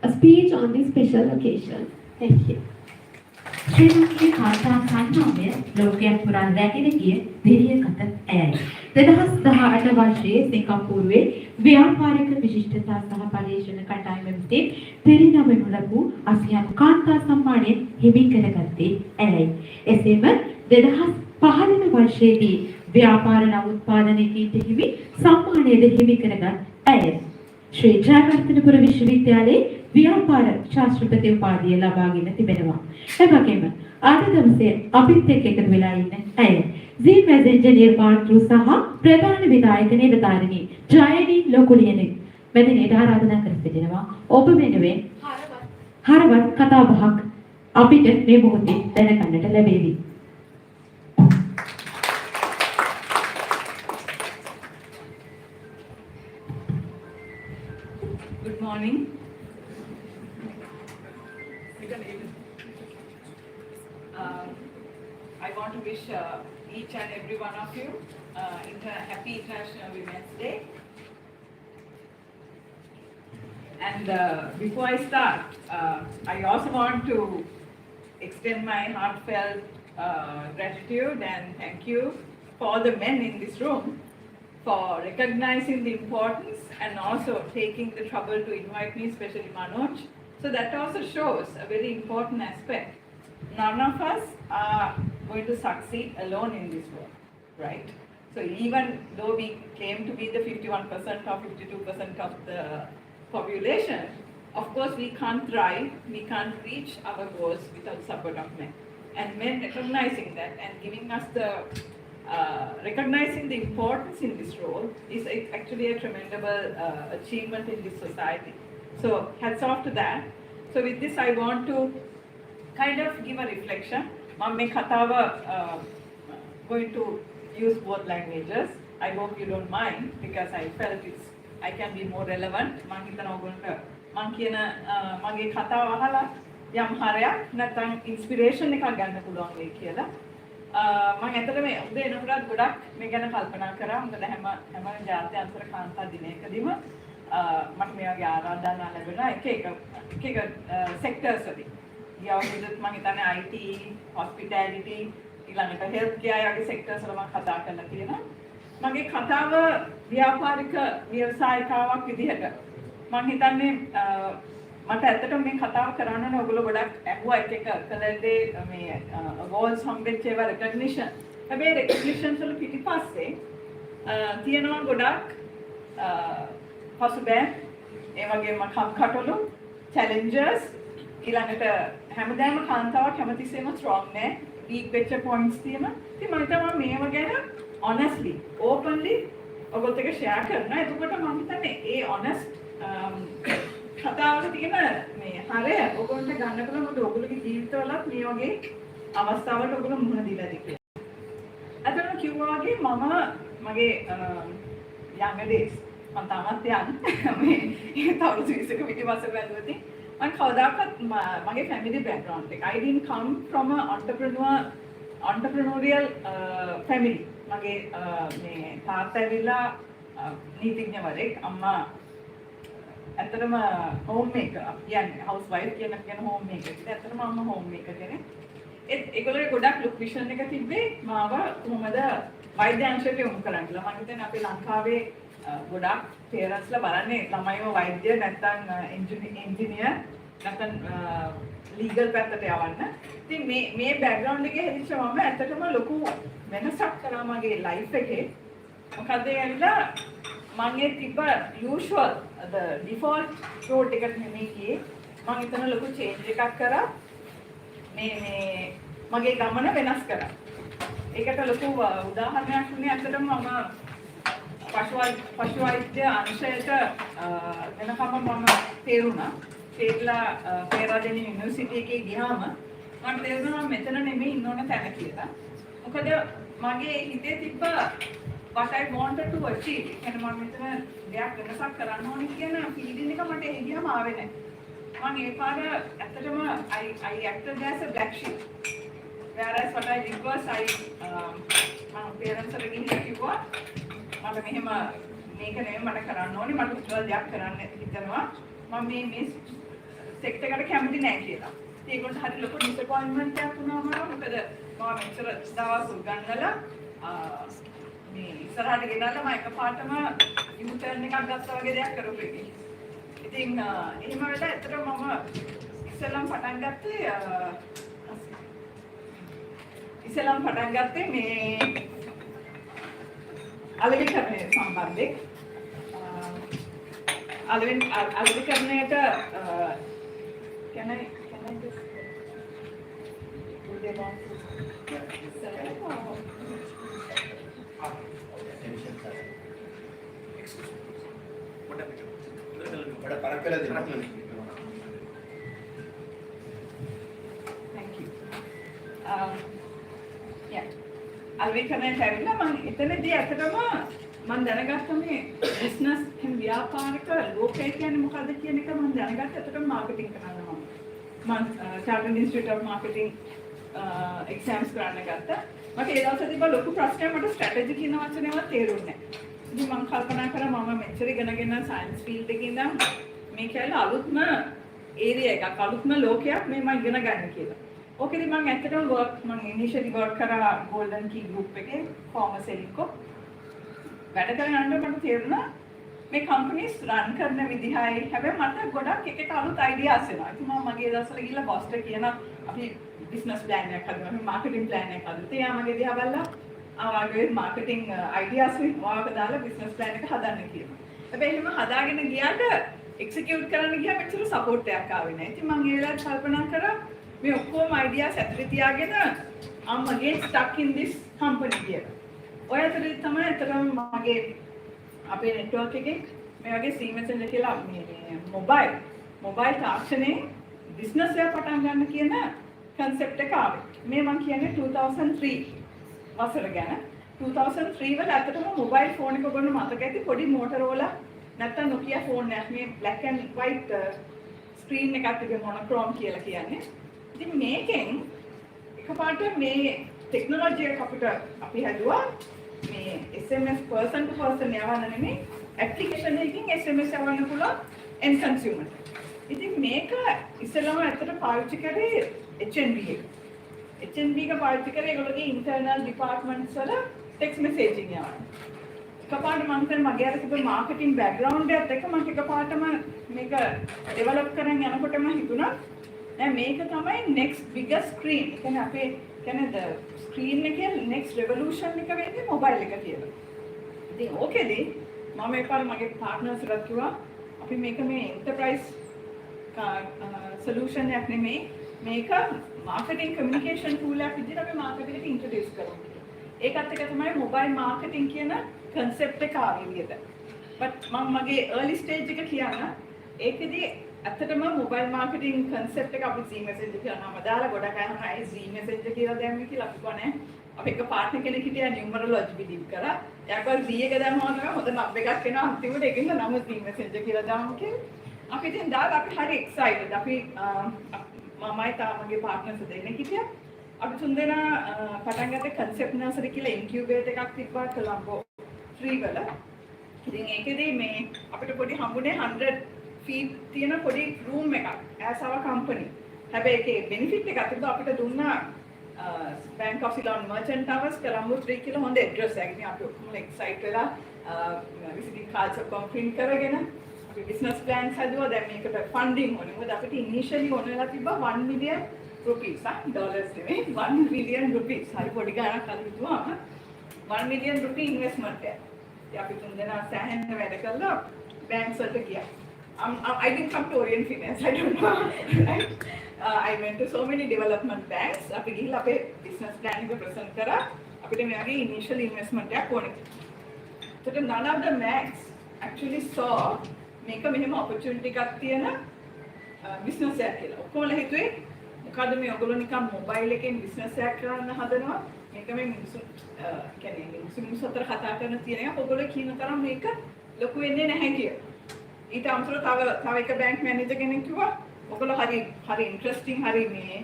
a speech on this special occasion. Thank you. ශ්‍රී ලංකාවේ කාන්තා සංගමය ලෝකයක් පුරා රැගෙන ගිය දිරියකට ඇයයි. 2018 වර්ෂයේ සිංගප්පූරුවේ ව්‍යාපාරික විශිෂ්ටතා සහ පරිශ්‍රණ කටයුතු විසින් පිරිනමනු ලැබූ ආසියානු කාන්තා සම්මානය හිමි කරගත්තේ ඇයයි. එසේම 2015 වර්ෂයේදී ව්‍යාපාර නව උත්පාදනයේදී හිමි සම්මානයද හිමි කරගත් ඇය ශ්‍රී ජයවර්ධනපුර විශ්වවිද්‍යාලයේ ව්‍යාපාර ශාස්ත්‍රපති උපාධිය ලබාගෙන තිබෙනවා. එවැගේම අද දවසේ අපිත් එක්ක එකතු වෙලා ඉන්න ඇය Z Messenger නිර්මාතෘ සහ ප්‍රධාන විධායක නිලධාරිණී ජයනි ලොකුලියනි මෙතනට ආරාධනා කර සිටිනවා. ඔබ වෙනුවෙන් හරවත් කතා බහක් අපිට මේ මොහොතේ දැනගන්නට ලැබෙවි. Good morning. I want to wish each and every one of you happy International Women's Day. And before I start, I also want to extend my heartfelt gratitude and thank you for all the men in this room for recognizing the importance and also taking the trouble to invite me, especially Manoj. So that also shows a very important aspect. None of us are going to succeed alone in this world, right? So even though we claim to be the 51% or 52% of the population, of course, we can't thrive, we can't reach our goals without support of men. And men recognizing that and giving us the recognizing the importance in this role is actually a tremendous achievement in this society. So hats off to that. So with this, I want to kind of give a reflection. Mama me katawa going to use both languages. I hope you don't mind because I felt I can be more relevant. මම හිතනවා ඔයගොල්ලන්ට මම කියන මගේ කතාව අහලා යම් හරයක් නැත්නම් ඉන්ස්පිරේෂන් එකක් ගන්න පුළුවන් වෙයි කියලා. මම ඇත්තටම උදේ එනකොටත් ගොඩක් මේ ගැන කල්පනා කරා. මොකද හැම ජාත්‍යන්තර කාන්තා දිනයකදීම මට මේ වගේ ආරාධනා ලැබෙනවා එක සෙක්ටර්ස් වලින්. ගිය අවුරුද්දත් මම හිතන්නේ IT, hospitality, ඊළඟට health care වගේ සෙක්ටර්ස් වල මම කතා කරලා තියෙනවා. මගේ කතාව ව්‍යාපාරික ව්‍යවසායිකාවක් විදිහට මම හිතන්නේ මට ඇත්තටම මේ කතාව කරන්න ඕනේ ඔයගොල්ලෝ ගොඩක් ඇහුවා එක කලදී මේ awards හම්බෙච්ච ඒවා recognition. හැබැයි recognition වල පිටිපස්සේ තියෙනවා ගොඩක් පසුබෑම් ඒ වගේම කම්කටොළු challenges ඊළඟට හැමදාම කාන්තාවක් හැමතිස්සෙම strong නෑ weak වෙච්ච points තියෙනවා. ඉතින් මම හිතනවා මේව ගැන honestly openly ඔයගොල්ලෝ එක share කරනවා. එතකොට මම හිතන්නේ ඒ honest කතාවක තියෙන මේ හරය ඔයගොල්ලන්ට ගන්න පුළුවන්. මොකද ඔයගොල්ලෝගේ ජීවිතවලත් මේ වගේ අවස්ථාවලට ඔයගොල්ලෝ මුහුණ දීලාද කියලා. අතන කිව්වා වගේ මම මගේ young days මම තාමත් යන් මේ තවුරුදු 20ක පිටිපස්ස බැලුවොත් මම කවදාකවත් මගේ family background එක I didn't come from a entrepreneurial family. මගේ මේ තාත්තා ඇවිල්ලා නීතිඥවරයෙක් අම්මා ඇත්තටම හෝම් මේකර් කියන්නේ හවුස් වයිෆ් කියන හෝම් මේකර්. ඇත්තටම අම්මා හෝම් මේකර් කෙනෙක්. ඒගොල්ලෝ ගොඩක් ලුක් විෂන් එක තිබ්බේ මාව කොහොමද වෛද්‍ය අංශයට යොමු කරන්න කියලා. මම හිතන්නේ අපේ ලංකාවේ ගොඩක් පේරන්ට්ස්ලා බලන්නේ ළමයිව වෛද්‍ය නැත්නම් එන්ජිනියර් නැත්නම් ලීගල් පැත්තට යවන්න. ඉතින් මේ බෑග්ග්‍රවුන්ඩ් එකේ හැදිච්ච මම ඇත්තටම ලොකු වෙනසක් කරා මගේ ලයිෆ් එකේ. මොකද ඒ ඇවිල්ලා මම ඒ තිබ්බ යූෂුවල් ඩිෆෝල්ට් රෝඩ් එකට නෙමෙයි ගියේ. මම එතන ලොකු චේන්ජ් එකක් කරා. මේ මගේ ගමන වෙනස් කරා. ඒකට ලොකු උදාහරණයක් වුණේ ඇත්තටම මම පශු වෛද්‍ය අංශයට වෙනකම් මම තේරුණා. ඒట్లా පේරාදෙණිය යුනිවර්සිටි එකේ ගියාම මම තේරුණා මෙතන නෙමෙයි ඉන්න ඕන තැන කියලා. මොකද මගේ හිතේ තිබ්බ what I wanted to achieve. කියන්නේ මම මෙතන දෙයක් වෙනසක් කරන්න ඕනේ කියන ෆීලිං එක මට ඒ ගියාම ආවේ නැහැ. මම ඒ පාර ඇත්තටම I acted as a black sheep. Whereas what I did was මම parents වල ගිහින් කිව්වා මට මෙහෙම මේක නෙමෙයි මට කරන්න ඕනේ මට උත්සාහ දෙයක් කරන්න හිතනවා. මම මේ සෙක්ටර් එකට කැමති නැහැ කියලා. ඒකට හරි ලොකු ඩිසපොයින්ට්මන්ට් එකක් වුණා මම. මොකද මම මෙච්චර දවස් උගන්වලා මේ ඉස්සරහට ගෙනල්ලා මම එකපාරටම යූටර්න් එකක් ගත්තා වගේ දෙයක් කරපු එකේ. ඉතින් එහෙම වෙලා ඇත්තටම මම ඉස්සෙල්ලම පටන් ගත්තේ මේ අලෙවිකරණය සම්බන්ධයෙන්. අලෙවිකරණයට can I just do they want to Thank you. Yeah. අලෙවිකරණයට ඇවිල්ලා මම එතනදී ඇත්තටම මම දැනගත්තා මේ බිස්නස් කියන ව්‍යාපාරික ලෝකය කියන්නේ මොකද්ද කියන එක මම දැනගත්තා. ඇත්තටම මාකටිං කරනවා මම චාර්ටර්ඩ් ඉන්ස්ටිටියුට් ඔෆ් මාකටිං එක්සෑම්ස් කරන්න ගත්තා. මට ඒ දවස්වල තිබ්බ ලොකු ප්‍රශ්නයක් මට ස්ට්‍රැටජි කියන වචනේවත් තේරුන්නේ නැහැ. ඉතින් මම කල්පනා කරා මම මෙච්චර ඉගෙනගෙන සයන්ස් ෆීල්ඩ් එකේ ඉඳන් මේ කියලා අලුත්ම ඒරියා එකක් අලුත්ම ලෝකයක් මේ මම ඉගෙන ගන්න කියලා. ඕකෙදි මම ඇත්තටම මම ඉනිෂියලි වර්ක් කරා ගෝල්ඩන් කී ගෲප් එකේ ෆාමසෙලිකෝ වැඩ කරගෙන යනකොට මට තේරුණා මේ කම්පනීස් රන් කරන විදිහයි හැබැයි මට ගොඩක් එක අලුත් අයිඩියාස් එනවා. ඉතින් මම මගේ දවස්වල ගිහලා බොස්ට කියන අපි බිස්නස් ප්ලෑන් එකක් හදමු. අපි මාකටිං ප්ලෑන් එකක් හදමු. ඉතින් මගේ දිහා බලලා ආවගේ මාකටිං අයිඩියාස් වලින් වාක දාලා බිස්නස් ප්ලෑන් එක හදන්න කියලා. හැබැයි එහෙම හදාගෙන ගියාට එක්සිකියුට් කරන්න ගියාම මෙච්චර සපෝට් එකක් ආවේ නැහැ. ඉතින් මම ඒ වෙලාවට කල්පනා කරා මේ ඔක්කොම අයිඩියාස් ඇතුලේ තියාගෙන I'm again stuck in this company කියලා. ඔය ඇතුලේ තමයි අතරම මගේ අපේ network එකේ මේ වගේ C Messenger කියලා මේ මොබයිල් තාක්ෂණයේ බිස්නස් එක පටන් ගන්න කියන concept එක ආවේ. මේ මම කියන්නේ 2003 වසර ගැන. 2003 වල ඇත්තටම මොබයිල් ෆෝන් එක ඔයගොල්ලෝ මතක ඇති පොඩි Motorola නැත්නම් Nokia ෆෝන් එකක් මේ black and white screen එකක් තිබෙන monochrome කියලා කියන්නේ. ඉතින් මේකෙන් එකපාරට මේ ටෙක්නොලොජි එක අපි හැදුවා මේ SMS person to person යවන්න නෙමෙයි ඇප්ලිකේෂන් එකකින් SMS යවන්න පුළුවන් end consumer. ඉතින් මේක ඉස්සෙල්ලාම ඇත්තට පාවිච්චි කරේ HNB එක. HNB එක පාවිච්චි කරේ ඒගොල්ලෝගේ internal departments වල text messaging යවන්න. එකපාරට මම හිතන්නේ මගේ අර තිබ්බ marketing background එකත් එක්ක මම එකපාරටම මේක develop කරන් යනකොටම හිතුණා දැන් මේක තමයි next biggest screen. ඒ කියන්නේ අපේ කියන්නේ screen එකේ next revolution එක වෙන්නේ mobile එක කියලා. ඉතින් ඕකේදී මම එකපාර මගේ partners ලාත් කිව්වා අපි මේක මේ enterprise solution එකක් නෙමෙයි මේක marketing communication tool එකක් විදිහට අපි marketing එකට introduce කරමු. ඒකත් එක තමයි mobile marketing කියන concept එක ආවේ විදිහට. but මම මගේ early stage එක කියන්න ඒකෙදී ඇත්තටම මොබයිල් මාකටිං concept එක අපි C Messenger කියලා නම දාලා ගොඩක් අය අහනවා ඒ C Messenger කියලා දැම්මේ කියලා අපි කොහොනේ අපි එක පාර්ට්නර් කෙනෙක් හිටියා නියුමරොලොජි බිලිව් කරා එයාකෝ C එක දැම්මම තමයි හොඳ නම් එකක් එනවා අන්තිමට ඒකෙන් නම C Messenger කියලා දාමු කියලා අපි ඉතින් දාලා අපි හරි excited අපි මමයි තාමගේ පාර්ට්නර්ස් දෙන්නෙක් හිටියා අපි තුන්දෙනා පටන් ගත්තේ concept nursery කියලා incubator එකක් තිබ්බා කොළඹ 3 වල ඉතින් ඒකෙදී මේ අපිට පොඩි හම්බුනේ 100 feet තියෙන පොඩි room එකක් as our company. හැබැයි ඒකේ benefit එකක් තිබ්බා අපිට දුන්නා Bank of Ceylon Merchant Towers Colombo 3 කියලා හොඳ address එකක්. ඉතින් අපි ඔක්කොම excited වෙලා visiting cards ඔක්කොම print කරගෙන අපි business plans හදුවා. දැන් මේකට funding ඕනේ. මොකද අපිට initially ඕන වෙලා තිබ්බා 1 million rupees dollars නෙමෙයි 1 million rupees. හරි පොඩි ගාණක් අද හිතුවාම 1 million rupee investment එක. ඉතින් අපි තුන්දෙනා සෑහෙන වැඩ කළා banks වලට ගියා. I didn't come to Orient Finance, I don't know, right? I went to so many development banks. අපි ගිහිල්ලා අපේ business plan එක present කරා. අපිට මේ වගේ initial investment එකක් ඕනේ. ඒකට none of the banks actually saw මේක මෙහෙම opportunity එකක් තියෙන business එකක් කියලා. ඔක්කොම හිතුවේ මොකද මේ ඔයගොල්ලෝ නිකන් mobile එකෙන් business එකක් කරන්න හදනවා. මේක මේ මිනිස්සු කියන්නේ මිනිස්සු අතර කතා කරන තියෙන එක ඔයගොල්ලෝ කියන තරම් මේක ලොකු වෙන්නේ නැහැ කියලා. ඊට අමතරව තව එක බැංක් මැනේජර් කෙනෙක් කිව්වා ඔයගොල්ලෝ හරි ඉන්ටරෙස්ටිං හරි මේ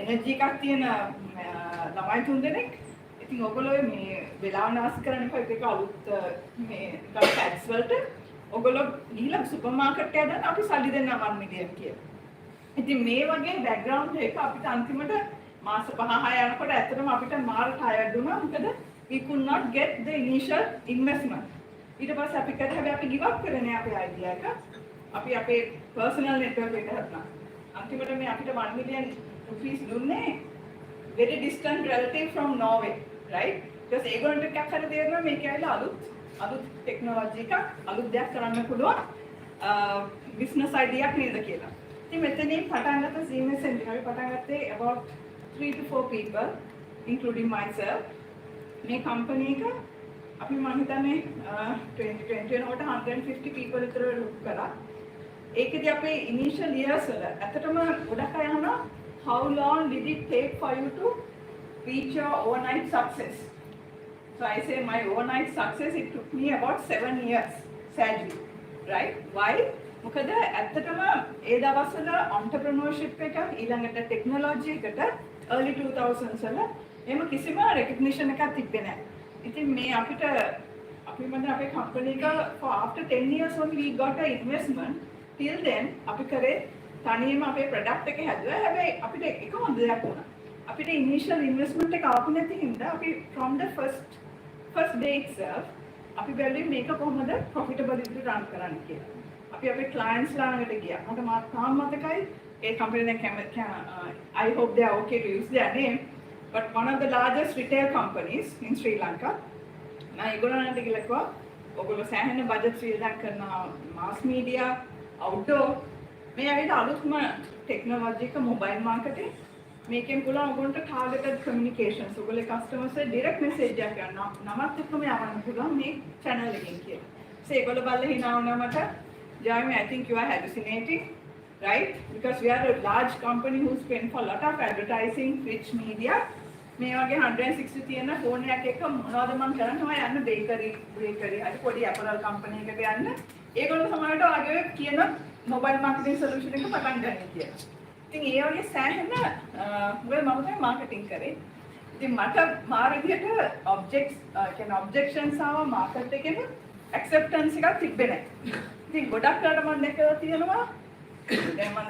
එනර්ජි එකක් තියෙන ළමයි තුන්දෙනෙක් ඉතින් ඔයගොල්ලෝ මේ වෙලාව නාස්ති කරන්න එපා ඒක අලුත් මේ ටැක්ස් වලට ඔයගොල්ලෝ ගිහිල්ලා සුපර් මාකට් එකට දාන්න අපි සල්ලි දෙන්න 1 මිලියන් කියලා. ඉතින් මේ වගේ බෑග්ග්‍රවුන්ඩ් එක අපිට අන්තිමට මාස 5-6 යනකොට ඇත්තටම අපිට මාර ටයර්ඩ් වුණා. මොකද we could not get the initial investment. ඊට පස්සේ අපි කරා හැබැයි අපි give up කරේ නෑ අපේ idea එක. අපි අපේ personal network එක හදලා. අන්තිමට මේ අපිට 1 million rupees දුන්නේ very distant relative from Norway, right? because ඒගොල්ලන්ට එකක් හරි තේරෙනවා මේක ඇවිල්ලා අලුත් technology එකක් අලුත් දෙයක් කරන්න පුළුවන් business idea එකක් නේද කියලා. ඉතින් මෙතනින් පටන් ගත්ත C Messenger අපි පටන් ගත්තේ about 3 to 4 people including myself. මේ company එක අපි මම හිතන්නේ 2020 වෙනකොට 150 people විතර ලොක් කරා. ඒකදී අපේ initial years වල ඇත්තටම ගොඩක් අය අහනවා how long did it take for you to reach your overnight success? So I say my overnight success it took me about 7 years sadly, right? Why? මොකද ඇත්තටම ඒ දවස්වල entrepreneurship එක ඊළඟට technology එකට early 2000s වල එහෙම කිසිම recognition එකක් තිබ්බේ නැහැ. ඉතින් මේ අපිට අපි මන්ද අපේ company එක for after 10 years only we got an investment. Till then අපි කරේ තනියම අපේ product එක හැදුවා. හැබැයි අපිට එක හොඳ දෙයක් වුණා. අපිට initial investment එක ආපු නැති හින්දා අපි from the first day itself අපි බැලුවේ මේක කොහොමද profitable විදිහට run කරන්න කියලා. අපි අපේ clients ළඟට ගියා. මට තාම මතකයි ඒ company එක I hope they are okay to use their name. But one of the largest retail companies in Sri Lanka, මම ඒගොල්ලන්ට කියලා කිව්වා ඔයගොල්ලෝ සෑහෙන බජට් වියදම් කරන mass media outdoor මේ ඇවිත් අලුත්ම ටෙක්නොලොජි එක මොබයිල් මාකටිං මේකෙන් පුළුවන් ඔයගොල්ලන්ට targeted communications ඔයගොල්ලෝ කස්ටමර්ස් එක්ක direct message එකක් යනවා නමත් එක්කම යවන්න පුළුවන් මේ channel එකෙන් කියලා. So ඒගොල්ලෝ බලලා hina වුණා මට Jeremy, I think you are hallucinating, right? Because we are a large company who spend for a lot of advertising, rich media. මේ වගේ 160 තියෙන ෆෝන් එකක් එක්ක මොනවද මම කරන්නේ? යන්න බේකරි හරි පොඩි ඇපරල් කම්පැනි එකකට යන්න. ඒගොල්ලෝ සමහරවිට වගේ කියන මොබයිල් මාකටිං සොලියුෂන් එක පටන් ගන්න කියලා. ඉතින් ඒ වගේ සෑහෙන මම තමයි මාකටිං කරේ. ඉතින් මට මාර විදියට ඔබ්ජෙක්ෂන්ස් ආව මාකට් එකේම ඇක්සෙප්ටන්ස් එකක් තිබ්බේ නැහැ. ඉතින් ගොඩක් කරලා මම දැකලා තියෙනවා දැන් මම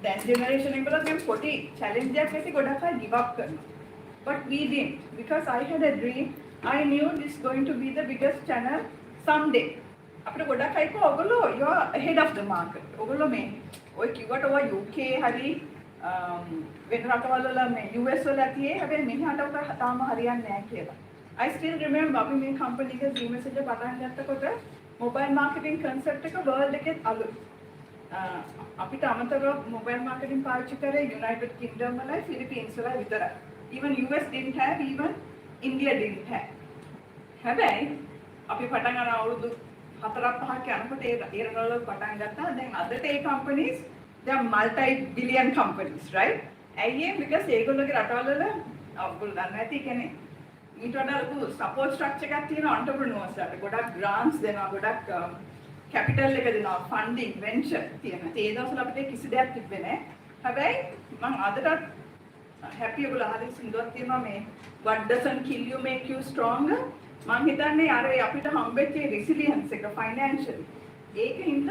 දැන් ජෙනරේෂන් එක වල දැන් පොඩි චැලෙන්ජ් එකක් ඇති ගොඩක් අය give up කරනවා. But we didn't, because I had a dream. I knew this is going to be the biggest channel someday. අපිට ගොඩක් අය කිව්වා ඔයගොල්ලෝ you are ahead of the market. ඔයගොල්ලෝ මේ ඔය කිව්වට ඔය UK හරි වෙන රටවල් වල මේ US වල ඇතියේ හැබැයි මෙහාට උට තාම හරියන්නේ නැහැ කියලා. I still remember අපි මේ කම්පැනි එක Gmail එක පටන් ගත්තකොට මොබයිල් මාකටිං කන්සෙප්ට් එක වර්ල්ඩ් එකේ අලුත්. අපිට අමතරව මොබයිල් මාකටිං පාවිච්චි කරේ යුනයිටඩ් කින්ග්ඩම් වලයි ෆිලිපීන්ස් වලයි විතරයි. Even US didn't have, even India didn't have. හැබැයි අපි පටන් ගන්න අවුරුදු 4-5ක් යනකොට ඒ රටවල පටන් ගත්තා. දැන් අදට ඒ companies they are multi-billion companies, right? ඇයි ඒ? because ඒගොල්ලෝගේ රටවල වල ඔයගොල්ලෝ දන්නේ නැති කියන්නේ ඊට වඩා ලොකු support structure එකක් තියෙන entrepreneurs ලාට. ගොඩක් grants දෙනවා, ගොඩක් capital එක දෙනවා, funding, venture තියෙනවා. ඒ දවස්වල අපිට කිසි දෙයක් තිබ්බේ නැහැ. හැබැයි මම අදටත් happy ඔයගොල්ලෝ අහලා සින්දුවක් තියෙනවා මේ what doesn't kill you make you stronger. මම හිතන්නේ අර අපිට හම්බෙච්ච resilience එක financially ඒකින්ද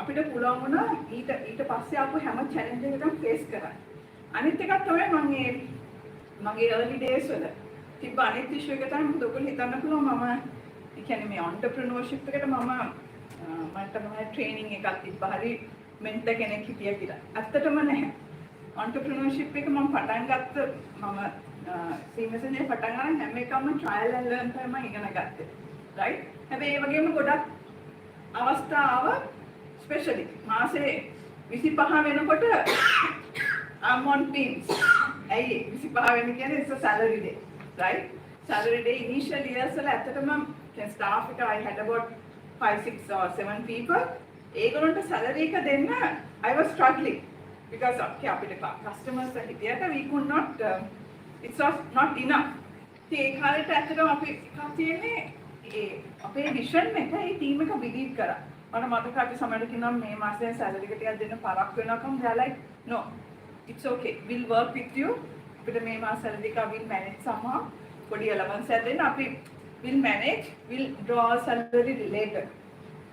අපිට පුළුවන් වුණා ඊට පස්සේ ආපු හැම challenge එකකම face කරන්න. අනිත් එකක් තමයි මගේ early days වල තිබ්බ අනිත් issue එක තමයි මොකද ඔයගොල්ලෝ හිතන්න පුළුවන් මම ඒ කියන්නේ මේ entrepreneurship එකට මට training එකක් තිබ්බා හරි mentor කෙනෙක් හිටියා කියලා. ඇත්තටම නැහැ. entrepreneurship එක මම පටන් ගත්ත මම සීමසනේ පටන් ගන්න හැම එකම trial and learn තමයි ඉගෙන ගත්තේ. right? හැබැයි ඒ වගේම ගොඩක් අවස්ථා ආව especially මාසේ 25 වෙනකොට I'm on teams. ඇයි 25 වෙනි කියන්නේ it's a salary day. right? salary day initial years වල ඇත්තටම staff එක I had about 5, 6 or 7 people. ඒගොල්ලන්ට salary එක දෙන්න I was struggling. Because okay, අපිට customers හිටියට we could not it's not enough. ඒ කාලේට ඇත්තටම අපි තියෙන්නේ ඒ අපේ vision එක ඒ team එක believe කරා. මට මතකයි අපි සමහරට කියනවා මේ මාසේ salary එක ටිකක් දෙන්න පරක් වෙනකම් they are like no it's okay we'll work with you. අපිට මේ මාස salary එක we'll manage somehow. පොඩි allowance එකක් දෙන්න අපි we'll manage we'll draw salary related.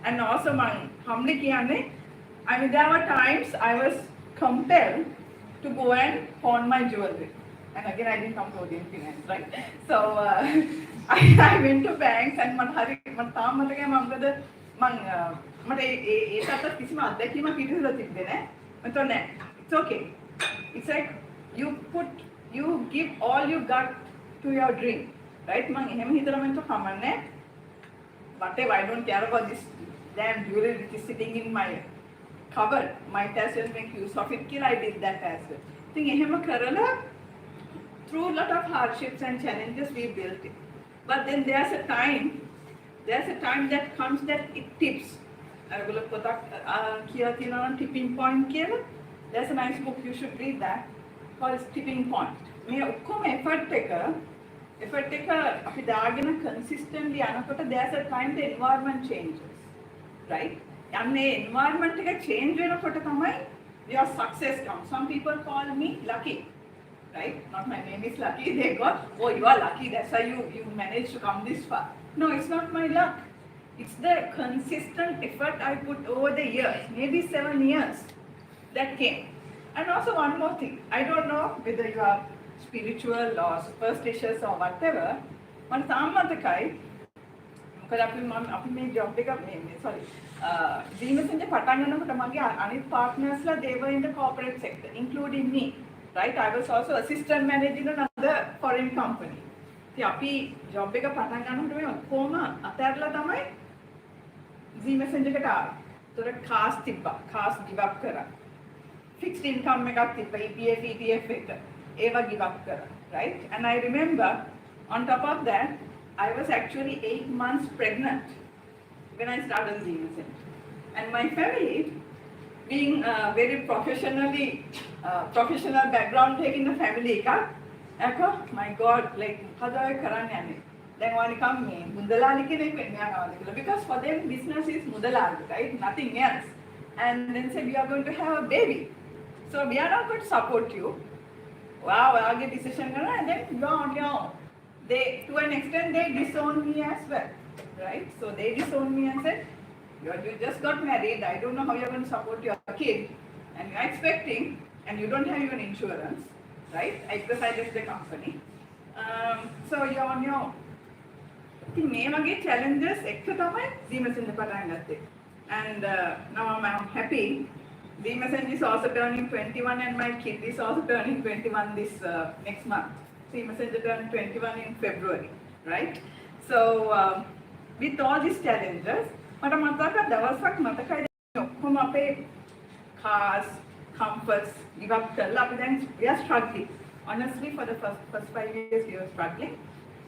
And also මම humbly කියන්නේ I mean there were times I was compelled to go and pawn my jewelry. And again, I didn't come to Orient Finance, right? So I went to banks and මට තාම මතකයි මම මට ඒ තාත්ත කිසිම අත්දැකීමක් පිටිසලා තිබ්බේ නැහැ. මම තෝ නෑ. It's okay. It's like you give all you got to your dream, right? මම එහෙම හිතලා මම තෝ කමන්නේ. Whatever, I don't care about this damn jewelry which is sitting in my covered, might as well make use of it. I did that as well. Think ehema karala through a lot of hardships and challenges we built it. But then there's a time that comes that it tips. Agula potak kiya thina tipping point kiyala. There's a nice book you should read that called Tipping Point. Me okkoma effort එක අපි දාගෙන consistently යනකොට there's a time the environment changes, right? And the environment change your success comes. Some people call me lucky, right? Not my name is lucky. They go, oh, you are lucky. That's why you managed to come this far. No, it's not my luck. It's the consistent effort I put over the years, maybe 7 years, that came. And also one more thing. I don't know whether you are spiritual or superstitious or whatever. One Samatakai. අපි මේ job එක sorry Gmail පටන් ගන්නකොට මගේ අනිත් partnersලා they were in the corporate sector including me, right? I was also assistant manager in another foreign company. ඉතින් අපි job එක පටන් ගන්නකොට මේ ඔක්කොම අතහැරලා තමයි Gmail එකට ආවේ. තොර කාස් තිබ්බා. කාස් give up කරා. Fixed income එකක් තිබ්බා. EPF ETF එක. ඒවා give up කරා. Right? And I remember on top of that I was actually 8 months pregnant when I started Zealand. And my family, being very professional background taking the family එකක්, my God, like හදා කරන්න යන්නේ. දැන් ඔයාලා නිකම් මේ මුදලාලි කෙනෙක් වෙන්න යනවා කියලා. Because for them business is මුදලාලි, right? Nothing else. And then said we are going to have a baby. So we are not going to support you. Wow, ඔයාගේ decision කරනවා and then you are on your own. They, to an extent, they disowned me as well, right? So they disowned me and said, you just got married, I don't know how you're going to support your kid, and you're expecting, and you don't have even insurance, right? I decided the company. So you're on your own. ඉතින් මේ වගේ challenges එක තමයි Zealand පටන් ගත්තේ. And now I'm happy. Zealand is also turning 21 and my kid is also turning 21 this next month. Zealand turned 21 in February, right? So with all these challenges, මට මතක දවසක් මතකයි ඔක්කොම අපේ cars, comforts, give up කරලා අපි දැන් we are struggling. Honestly, for the first 5 years we were struggling.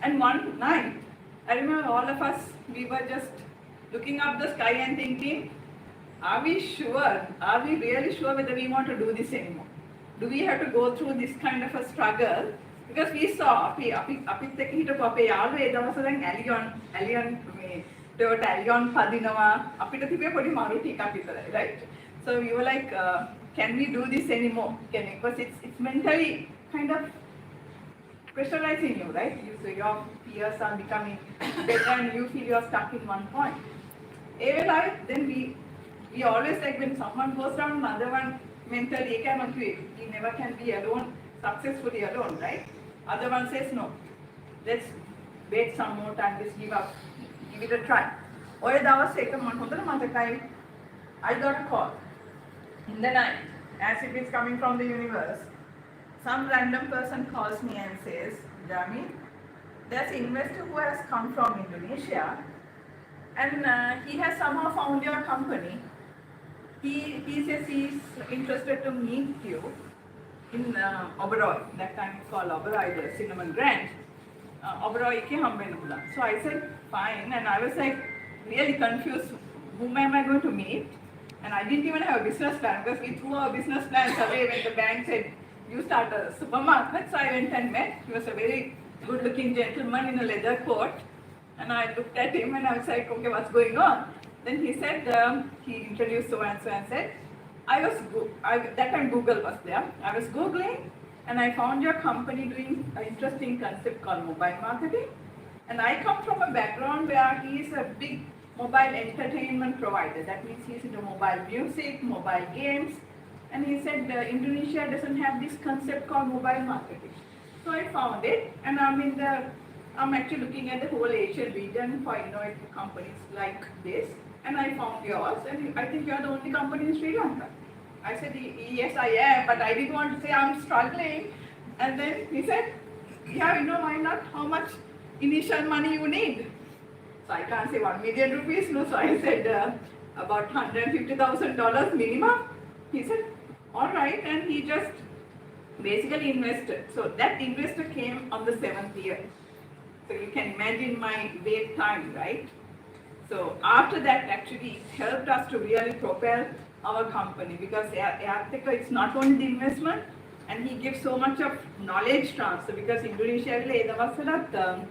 And one night, I remember all of us, we were just looking up the sky and thinking, are we sure? Are we really sure whether we want to do this anymore? Do we have to go through this kind of a struggle? Because we saw, අපිත් එක්ක හිටපු අපේ යාළුවෝ ඒ දවස්වල දැන් ඇලියන් මේ Toyota ඇලියන් පදිනවා අපිට තිබේ පොඩි මරු ටිකක් විතරයි, right? So we were like, can we do this anymore? Because it's mentally kind of pressurizing you, right? So your peers are becoming better and you feel you're stuck in one point. Right? Then we always like when someone goes down, another one mentally, he never can be alone, successfully alone, right? Other one says no. Let's wait some more time, let's give up, give it a try. ඔය දවස් එක මම හොඳට මතකයි, I got a call in the night, as if it's coming from the universe. Some random person calls me and says, Jami, there's an investor who has come from Indonesia and he has somehow found your company. He says he's interested to meet you in Oberoi. That time it's called Oberoi, the Cinnamon Grand. Oberoi ke hamben hula. So I said, fine. And I was like really confused. Whom am I going to meet? And I didn't even have a business plan because we threw our business plans away when the bank said, you start a supermarket. So I went and met. He was a very good looking gentleman in a leather coat. And I looked at him and I was like, okay, what's going on? Then he said, he introduced so and said, that time Google was there. I was Googling and I found your company doing an interesting concept called mobile marketing. And I come from a background where he is a big mobile entertainment provider. That means he's into mobile music, mobile games. And he said, Indonesia doesn't have this concept called mobile marketing. So I found it and I'm actually looking at the whole Asian region for innovative companies like this. And I found yours, and I think you're the only company in Sri Lanka. I said, yes, I am, but I didn't want to say I'm struggling. And then he said, yeah, why not? How much initial money you need? So I can't say 1 million rupees, no. So I said about $150,000 minimum. He said, all right, and he just basically invested. So that investor came on the 7th year. So you can imagine my wait time, right? So after that, actually, it helped us to really propel our company because it's not only the investment, and he gives so much of knowledge transfer because Indonesia, the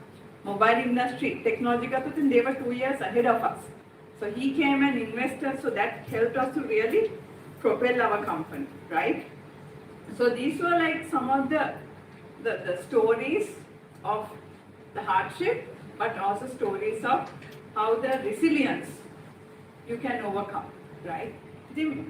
mobile industry, technology, they were 2 years ahead of us. So he came and invested, so that helped us to really propel our company, right? So these were like some of the stories of the hardship, but also stories of how the resilience you can overcome, right? Then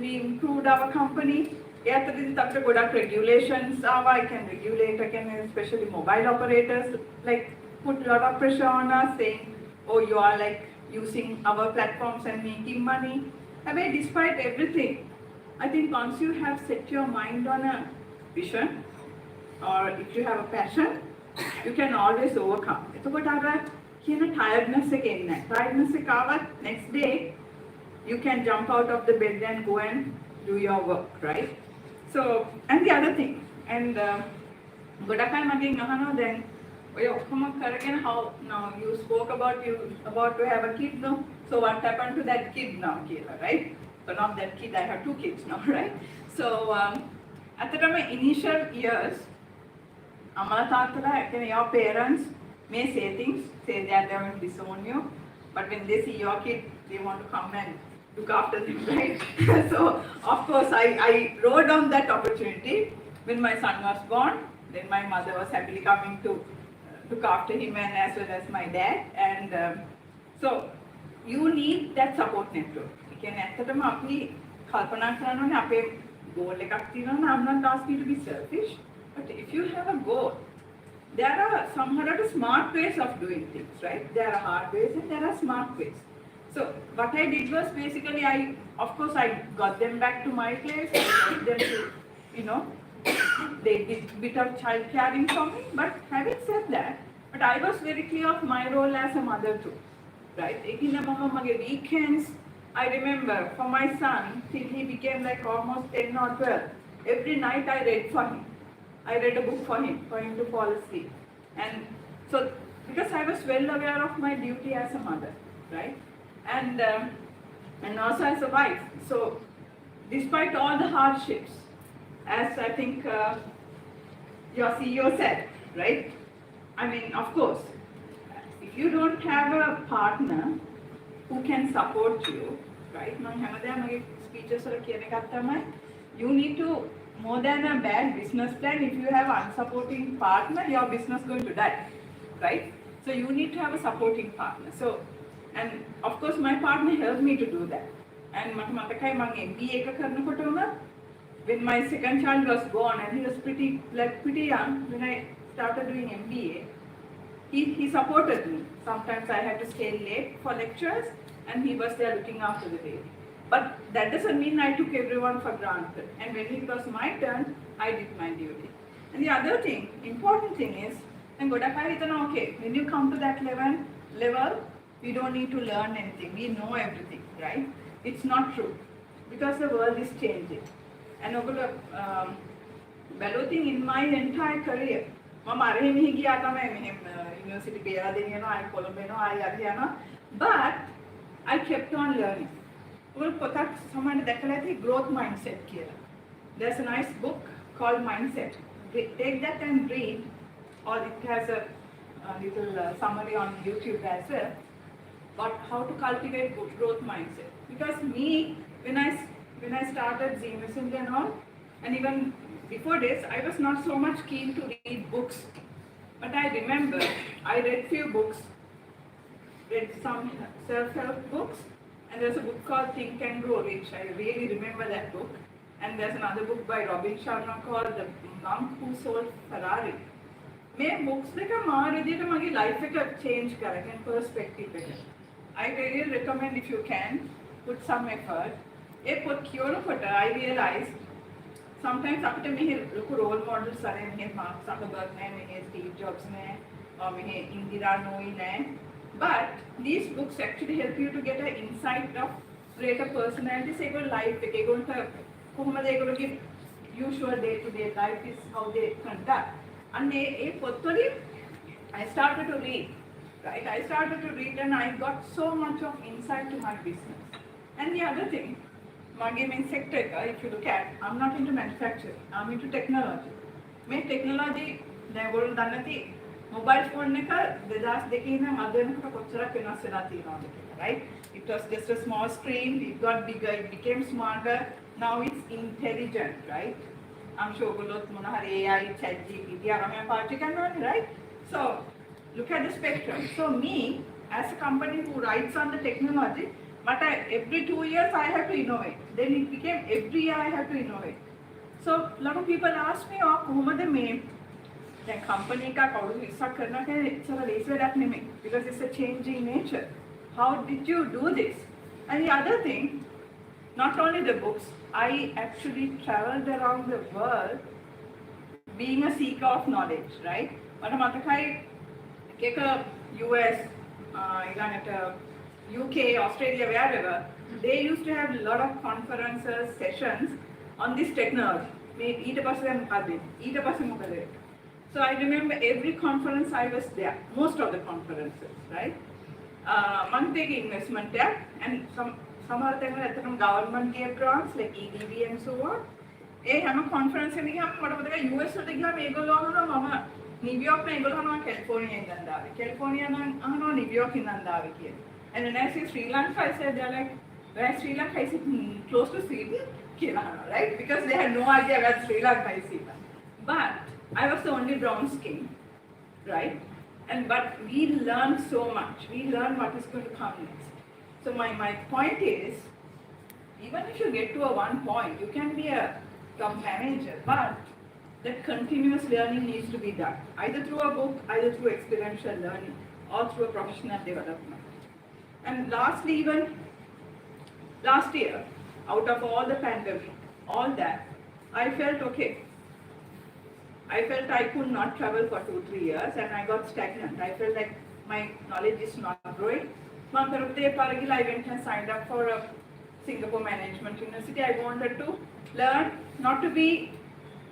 we improved our company. Regulations, I can regulate again, especially mobile operators, like put a lot of pressure on us saying, oh, you are like using our platforms and making money. I mean, despite everything, I think once you have set your mind on a vision, or if you have a passion, you can always overcome. කියන tiredness එක එන්නේ නැහැ. Tiredness එක ආවත් next day you can jump out of the bed and go and do your work, right? So, and the other thing, and ගොඩක් අය මගෙන් අහනවා දැන් ඔය ඔක්කොම කරගෙන how now you spoke about you about to have a kid no, so what happened to that kid now කියලා, right? So not that kid, I have 2 kids now, right? So ඇත්තටම initial years අම්මලා තාත්තලා කියන්නේ your parents may say things, say that they will disown you, but when they see your kid they want to come and look after them, right? So of course I rode on that opportunity. When my son was born, then my mother was happily coming to look after him and as well as my dad, and so you need that support network. කියන්නේ ඇත්තටම අපි කල්පනා කරන්න ඕනේ අපේ goal එකක් තියෙනවා. I'm not asking you to be selfish, but if you have a goal, there are some smart ways of doing things, right? There are hard ways and there are smart ways. So what I did was basically I got them back to my place. I got them to, you know, they did a bit of child caring for me. But having said that, but I was very clear of my role as a mother too, right? In the weekends, I remember for my son till he became like almost 10 or 12. Every night I read for him. I read a book for him to fall asleep. And so because I was well aware of my duty as a mother, right? And also as a wife. So despite all the hardships, as I think your CEO said, right? I mean, of course, if you don't have a partner who can support you, right? Speeches you need to, more than a bad business plan, if you have unsupporting partner, your business is going to die, right? So you need to have a supporting partner. So, and of course my partner helped me to do that. And MBA when my second child was born and he was pretty young when I started doing MBA, he supported me. Sometimes I had to stay late for lectures and he was there looking after the baby. But that doesn't mean I took everyone for granted. And when it was my turn, I did my duty. And the other thing, important thing is, and okay, when you come to that level, we don't need to learn anything. We know everything, right? It's not true because the world is changing. And balloting in my entire career, university but I kept on learning. Growth mindset. There's a nice book called Mindset. Take that and read, or it has a little summary on YouTube as well. But how to cultivate good growth mindset? Because me, when I started Z Messenger and all, and even before this, I was not so much keen to read books. But I remember I read few books, read some self-help books, and there's a book called Think and Grow Rich. I really remember that book. And there's another book by Robin Sharma called The Monk Who Sold Ferrari. My books my life change and perspective. I really recommend if you can put some effort. I realized sometimes after me look role models are in Mark Zuckerberg, Steve Jobs, or Indira Nooyi. But these books actually help you to get an insight of greater personality, say life, they're going to give usual day-to-day life is how they conduct. And I started to read, right? I started to read and I got so much of insight to my business. And the other thing, my gaming sector, if you look at, I'm not into manufacturing, I'm into technology. My technology, mobile phone right? It was just a small screen, it got bigger, it became smarter, now it's intelligent, right? I'm sure AI, ChatGPT, right? So look at the spectrum. So me, as a company who writes on the technology, but every 2 years I have to innovate. Then it became every year I have to innovate. So a lot of people ask me, oh, the company because it's a changing nature. How did you do this? And the other thing, not only the books, I actually traveled around the world being a seeker of knowledge, right? US, UK, Australia, wherever, they used to have a lot of conferences, sessions on this technology. So I remember every conference I was there, most of the conferences, right? Monthly investment there, and some other things like government gave grants like EDB and so on. හැම conference එකකම මට මතකයි US වලට ගියාම ඒගොල්ලෝ අහනවා මම New York නේ ඒගොල්ලෝ අහනවා කැලිෆෝනියා ඉඳන් ආවේ. කැලිෆෝනියා නම් අහනවා නිව්යෝක් ඉඳන් ආවේ කියලා. And when I say Sri Lanka, I said they're like, where Sri Lanka? I said, close to Syria, right? Because they had no idea where Sri Lanka is even. But I was the only brown skin, right? But we learned so much. We learned what is going to come next. So my point is, even if you get to a one point, you can be a top manager, but that continuous learning needs to be done, either through a book, either through experiential learning, or through a professional development. And lastly, even last year, out of all the pandemic, all that, I felt okay. I felt I could not travel for 2-3 years and I got stagnant. I felt like my knowledge is not growing. I went and signed up for a Singapore Management University. I wanted to learn not to be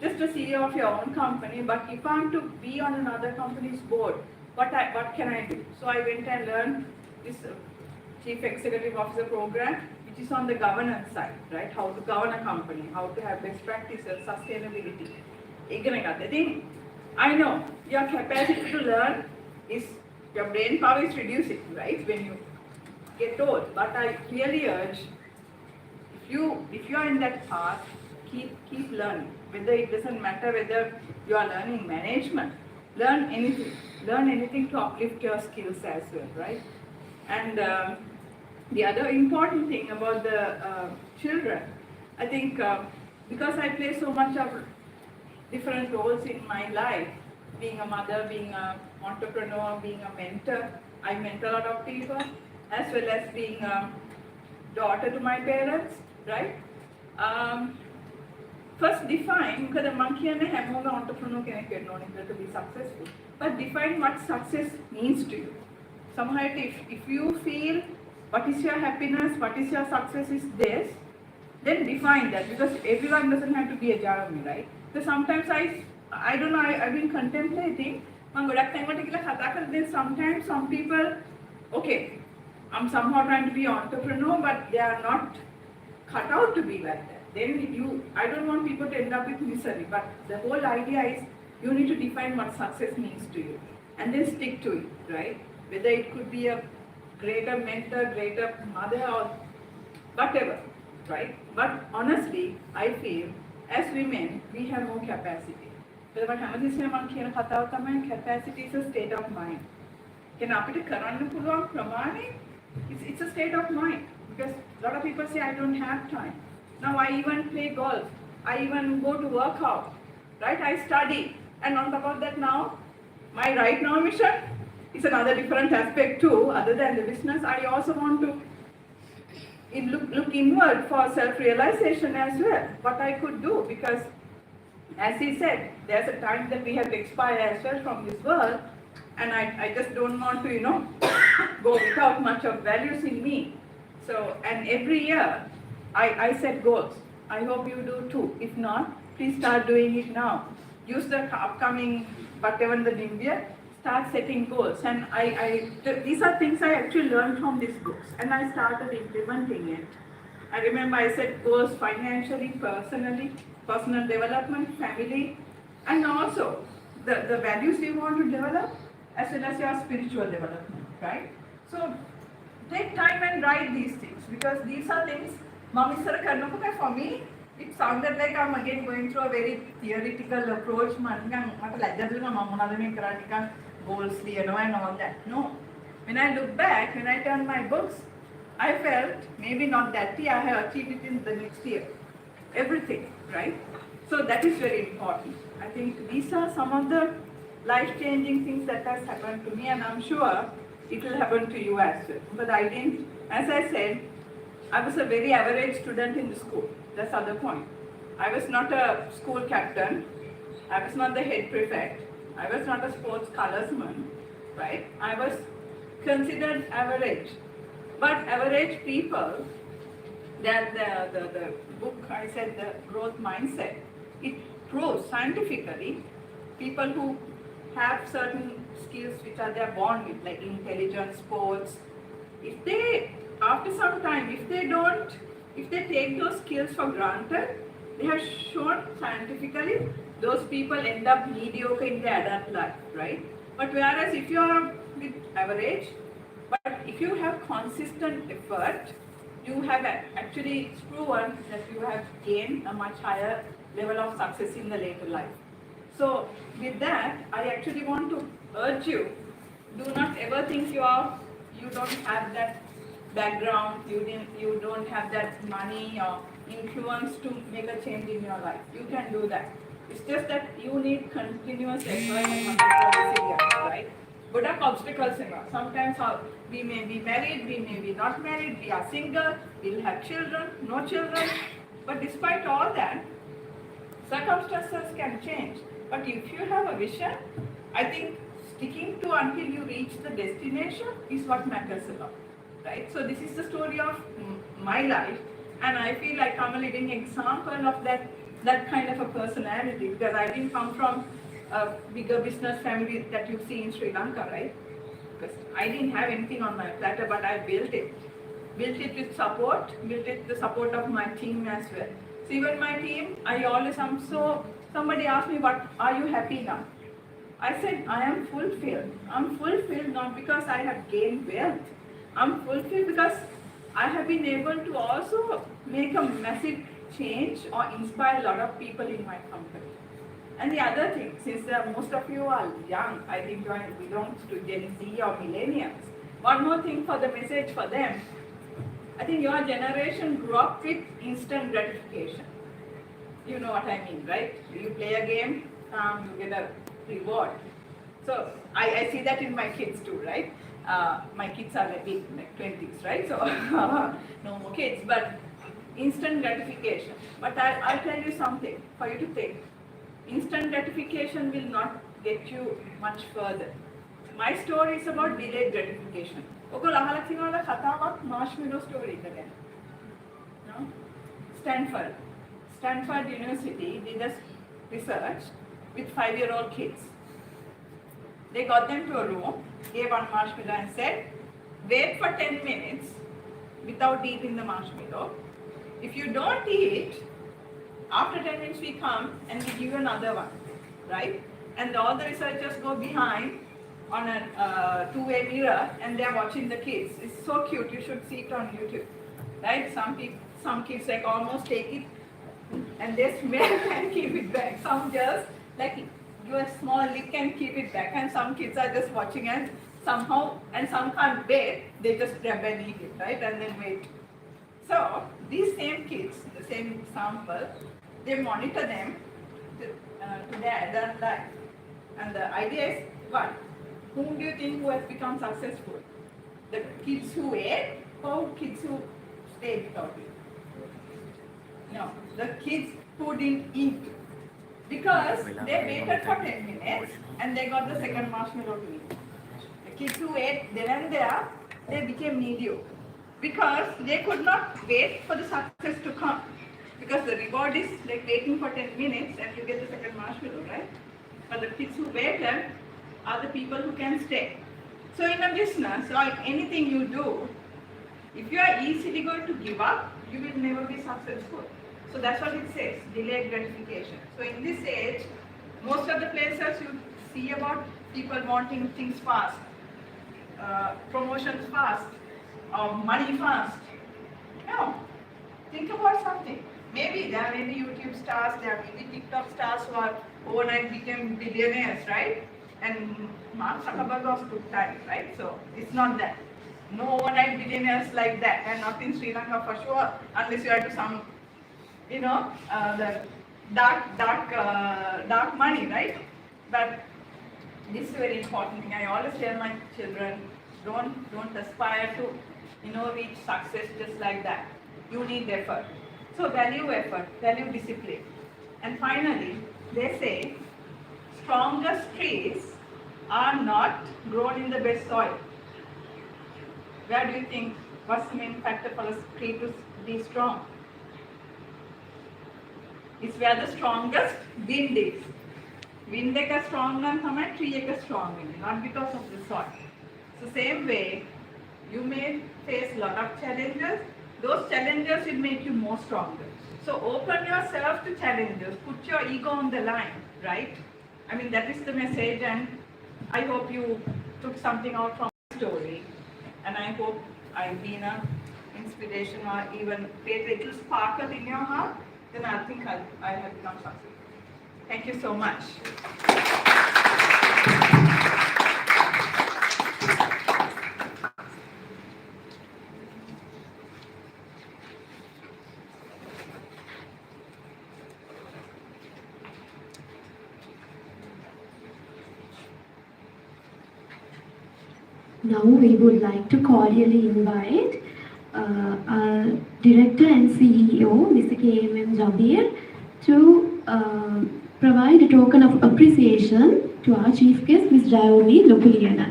just a CEO of your own company, but if I'm to be on another company's board, what can I do? So I went and learned this Chief Executive Officer program, which is on the governance side, right? How to govern a company, how to have best practices, sustainability. I know your capacity to learn is, your brain power is reducing, right? When you get old. But I clearly urge, if you are in that path, keep learning. Whether it doesn't matter whether you are learning management, learn anything to uplift your skills as well, right? And the other important thing about the children, I think because I play so much of different roles in my life, being a mother, being an entrepreneur, being a mentor, I mentor a lot of people, as well as being a daughter to my parents, right? First define, because the monkey and a entrepreneur can to be successful, but define what success means to you. Somehow if you feel what is your happiness, what is your success is this, then define that, because everyone doesn't have to be a Jeremy, right? So sometimes I don't know, I've been contemplating, then sometimes some people, okay, I'm somehow trying to be an entrepreneur, but they are not cut out to be like that. Then I don't want people to end up with misery, but the whole idea is you need to define what success means to you and then stick to it, right? Whether it could be a greater mentor, greater mother, or whatever, right? But honestly, I feel as women, we have more capacity. Capacity is a state of mind. It's a state of mind, because a lot of people say, I don't have time. Now I even play golf, I even go to work out, right? I study, and on top of that now, my right now mission is another different aspect too, other than the business. I also want to look inward for self-realization as well, what I could do, because as he said, there's a time that we have to expire as well from this world, and I just don't want to, go without much of values in me. So, and every year, I set goals. I hope you do too. If not, please start doing it now. Use the upcoming, whatever the new year, start setting goals. And these are things I actually learned from these books, and I started implementing it. I remember I set goals financially, personally, personal development, family, and also the values you want to develop, as well as your spiritual development, right? So take time and write these things, because these are things, for me, it sounded like I'm again going through a very theoretical approach, goals, and all that. No. When I look back, when I turn my books, I felt maybe not that year, I have achieved it in the next year. Everything, right? So that is very important. I think these are some of the life-changing things that has happened to me, and I'm sure it will happen to you as well. But I didn't, as I said, I was a very average student in the school. That's the other point. I was not a school captain. I was not the head prefect. I was not a sports colorsman, right? I was considered average. But average people, that the book I said, the growth mindset, it proves scientifically people who have certain skills which are they're born with, like intelligence, sports, if they, after some time, if they take those skills for granted, they have shown scientifically those people end up mediocre in their adult life, right? But whereas if you are with average, but if you have consistent effort, you have actually proven that you have gained a much higher level of success in the later life. So with that, I actually want to urge you, do not ever think you don't have that background, you don't have that money or influence to make a change in your life. You can do that. It's just that you need continuous effort and resilience, right? Good luck obstacles in us. Sometimes we may be married, we may be not married, we are single, we'll have children, no children. But despite all that, circumstances can change. But if you have a vision, I think sticking to until you reach the destination is what matters a lot, right? So this is the story of my life, and I feel like I'm a living example of that kind of a personality, because I didn't come from a bigger business family that you see in Sri Lanka, right? Because I didn't have anything on my platter, but I built it. Built it with support, built it with the support of my team as well. So even my team, somebody asked me, what, are you happy now? I said, I am fulfilled. I'm fulfilled not because I have gained wealth. I'm fulfilled because I have been able to also make a massive change or inspire a lot of people in my company. And the other thing, since most of you are young, I think you belong to Gen Z or millennials. One more thing for the message for them. I think your generation grew up with instant gratification. You know what I mean, right? You play a game, you get a reward. So I see that in my kids too, right? My kids are like 20s, right? So no more kids, but instant gratification. But I'll tell you something for you to think. Instant gratification will not get you much further. My story is about delayed gratification. Marshmallow story again. No? Stanford University did a research with 5-year-old kids. They got them to a room, gave one marshmallow and said, wait for 10 minutes without eating the marshmallow. If you don't eat, after 10 minutes we come and we give you another one, right? And all the researchers go behind on a two-way mirror and they're watching the kids. It's so cute, you should see it on YouTube, right? Some kids like almost take it and they smell and keep it back. Some just like give a small lick and keep it back, and some kids are just watching and somehow, and some can't wait, they just grab and eat it, right? And then wait. So these same kids, the same sample, they monitor them to their adult life. And the idea is what? Whom do you think who has become successful? The kids who ate or kids who stayed without it? No, the kids who didn't eat. Because they waited for 10 minutes and they got the second marshmallow to eat. The kids who ate then and there, they became mediocre. Because they could not wait for the success to come. Because the reward is like waiting for 10 minutes and you get the second marshmallow, right? But the kids who waited are the people who can stay. So in a business or anything you do, if you are easily going to give up, you will never be successful. So that's what it says, delayed gratification. So in this age, most of the places you see about people wanting things fast, promotions fast, or money fast. No, think about something. Maybe there are many YouTube stars, there are many TikTok stars who are overnight became billionaires, right? And Mark Zuckerberg was good time, right? So it's not that. No overnight billionaires like that, and not in Sri Lanka for sure, unless you are to some, the dark money, right? But this is a very important thing. I always tell my children, don't aspire to, reach success just like that. You need effort. So value effort, value discipline. And finally, they say, strongest trees are not grown in the best soil. where do you think, what's the main factor for a tree to be strong? It's where the strongest wind is. Wind එක strong නම් තමයි tree එක strong වෙන්නේ, not because of the soil. So same way, you may face a lot of challenges. Those challenges will make you more stronger. So open yourself to challenges. Put your ego on the line, right? I mean, that is the message, and I hope you took something out from the story. And I hope I've been an inspiration or even create a little sparkle in your heart. Then I think I have become successful. Thank you so much. Now we would like to cordially invite our Director and CEO, Mr. K.M.M. Jabir, to provide a token of appreciation to our Chief Guest, Ms. Jayoni Lokuliyana.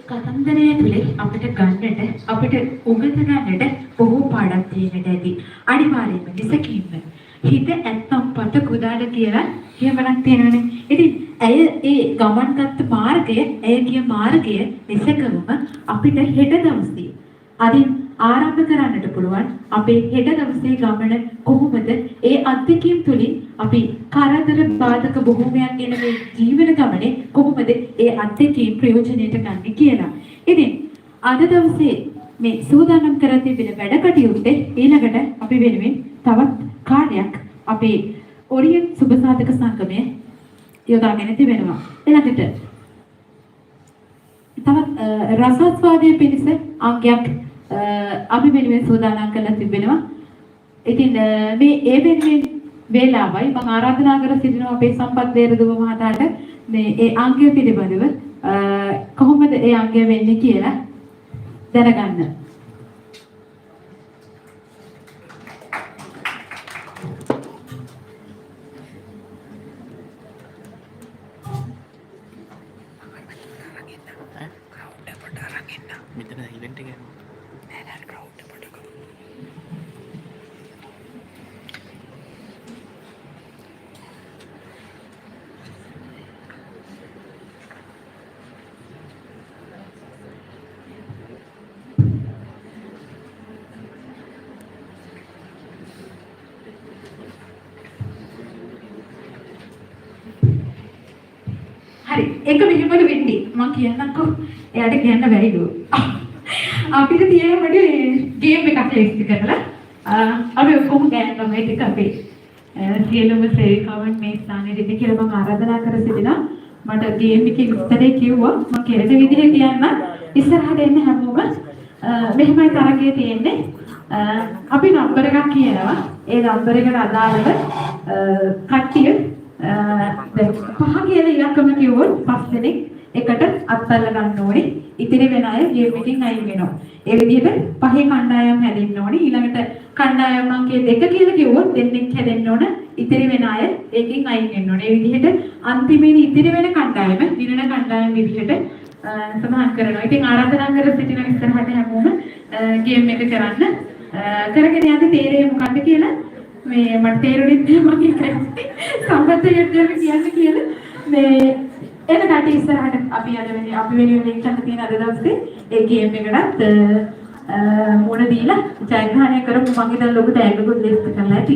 කතන්දරය තුළ අපිට ගන්නට අපිට උගත ගන්නට බොහෝ පාඩම් තියෙන්නට ඇති. අනිවාර්යයෙන්ම දෙසකින්ම හිත ඇත්තම් පත කුදාට කියලා කියවනක් තියෙනවනේ. ඉතින් ඇය ඒ ගමන් ගත්ත මාර්ගය, ඇය ගිය මාර්ගය දෙසකම අපිට හෙට දවසේ අදින් ආරම්භ කරන්නට පුළුවන්. අපේ හෙට දවසේ ගමන කොහොමද ඒ අත්දැකීම් තුලින් අපි කරදර බාධක බොහෝමයක් එන මේ ජීවන ගමනේ කොහොමද ඒ අත්දැකීම් ප්‍රයෝජනයට ගන්න කියලා. ඉතින් අද දවසේ මේ සූදානම් කර තිබෙන වැඩ කටයුත්තේ ඊළඟට අපි වෙනුවෙන් තවත් කාර්යයක් අපේ ඔරියන්ට් සුබසාධක සංගමය යොදාගෙන තිබෙනවා. ඊළඟට තවත් රසාස්වාදයේ පිණිස අංගයක් අපි වෙනුවෙන් සූදානම් කරලා තිබෙනවා. ඉතින් මේ ඒ වෙනුවෙන් වේලාවයි මම ආරාධනා කර සිටිනවා අපේ සම්පත් දේරදුව මහතාට මේ ඒ අංගය පිළිබඳව කොහොමද ඒ අංගය වෙන්නේ කියලා දැනගන්න. මෙතන ඉවෙන්ට් එක නෑ නෑ ක්‍රවුඩ් එක පොඩ්ඩක් හරි එක මෙහෙමද වෙන්නේ මම කියන්නම්කෝ එයාට කියන්න බැරිද අපිට තියෙන පොඩි ගේම් එකක් ලේස්ති කරලා අපි ඔක්කොම ගෑන් ළමයි ටික අපේ සියලුම සේවිකාවන් මේ ස්ථානයේ ඉන්න කියලා මම ආරාධනා කර සිටිනවා මට ගේම් එකේ උත්තරේ කිව්වා මම කෙරෙන විදිහ කියන්න ඉස්සරහට එන්න හැමෝම මෙහෙමයි තරගයේ තියෙන්නේ අපි නම්බර එකක් කියනවා ඒ නම්බර එකට අදාළව කට්ටිය දැන් පහ කියලා ඉලක්කම කිව්වොත් පස් දෙනෙක් එකට අත්අල්ල ගන්න ඕනේ. ඉතිරි වෙන අය ගේම් එකෙන් අයින් වෙනවා. ඒ විදිහට පහේ කණ්ඩායම් හැදෙන්න ඕනේ. ඊළඟට කණ්ඩායම් අංකය 2 කියලා කිව්වොත් දෙන්නෙක් හැදෙන්න ඕන. ඉතිරි වෙන අය ඒකෙන් අයින් වෙන්න ඕනේ. ඒ විදිහට අන්තිමේදී ඉතිරි වෙන කණ්ඩායම දිනන කණ්ඩායම් විදිහට සමාන කරනවා. ඉතින් ආරාධනා කර සිටින ඉස්සරහට හැමෝම ගේම් එක කරන්න. කරගෙන යද්දි තේරෙන්නේ මොකක්ද කියලා මේ මට තේරුණේ නැහැ මම සම්බන්ධයෙන් කියන්නේ කියලා මේ එන කටි ඉස්සරහට අපි අද වෙන්නේ අපි වෙනුවෙන් එක්කන් තියෙන අද දවසේ ඒ ගේම් එකකට මොන දීලා ජයග්‍රහණය කරමු මම හිතන ලොකු තෑග්ගකුත් ලිස්ට් කරලා ඇති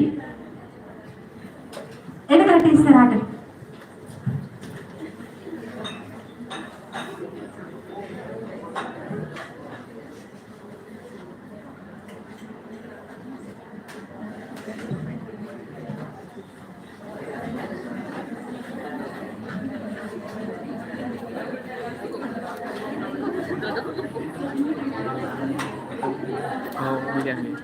එන කටි ඉස්සරහට Oh, million.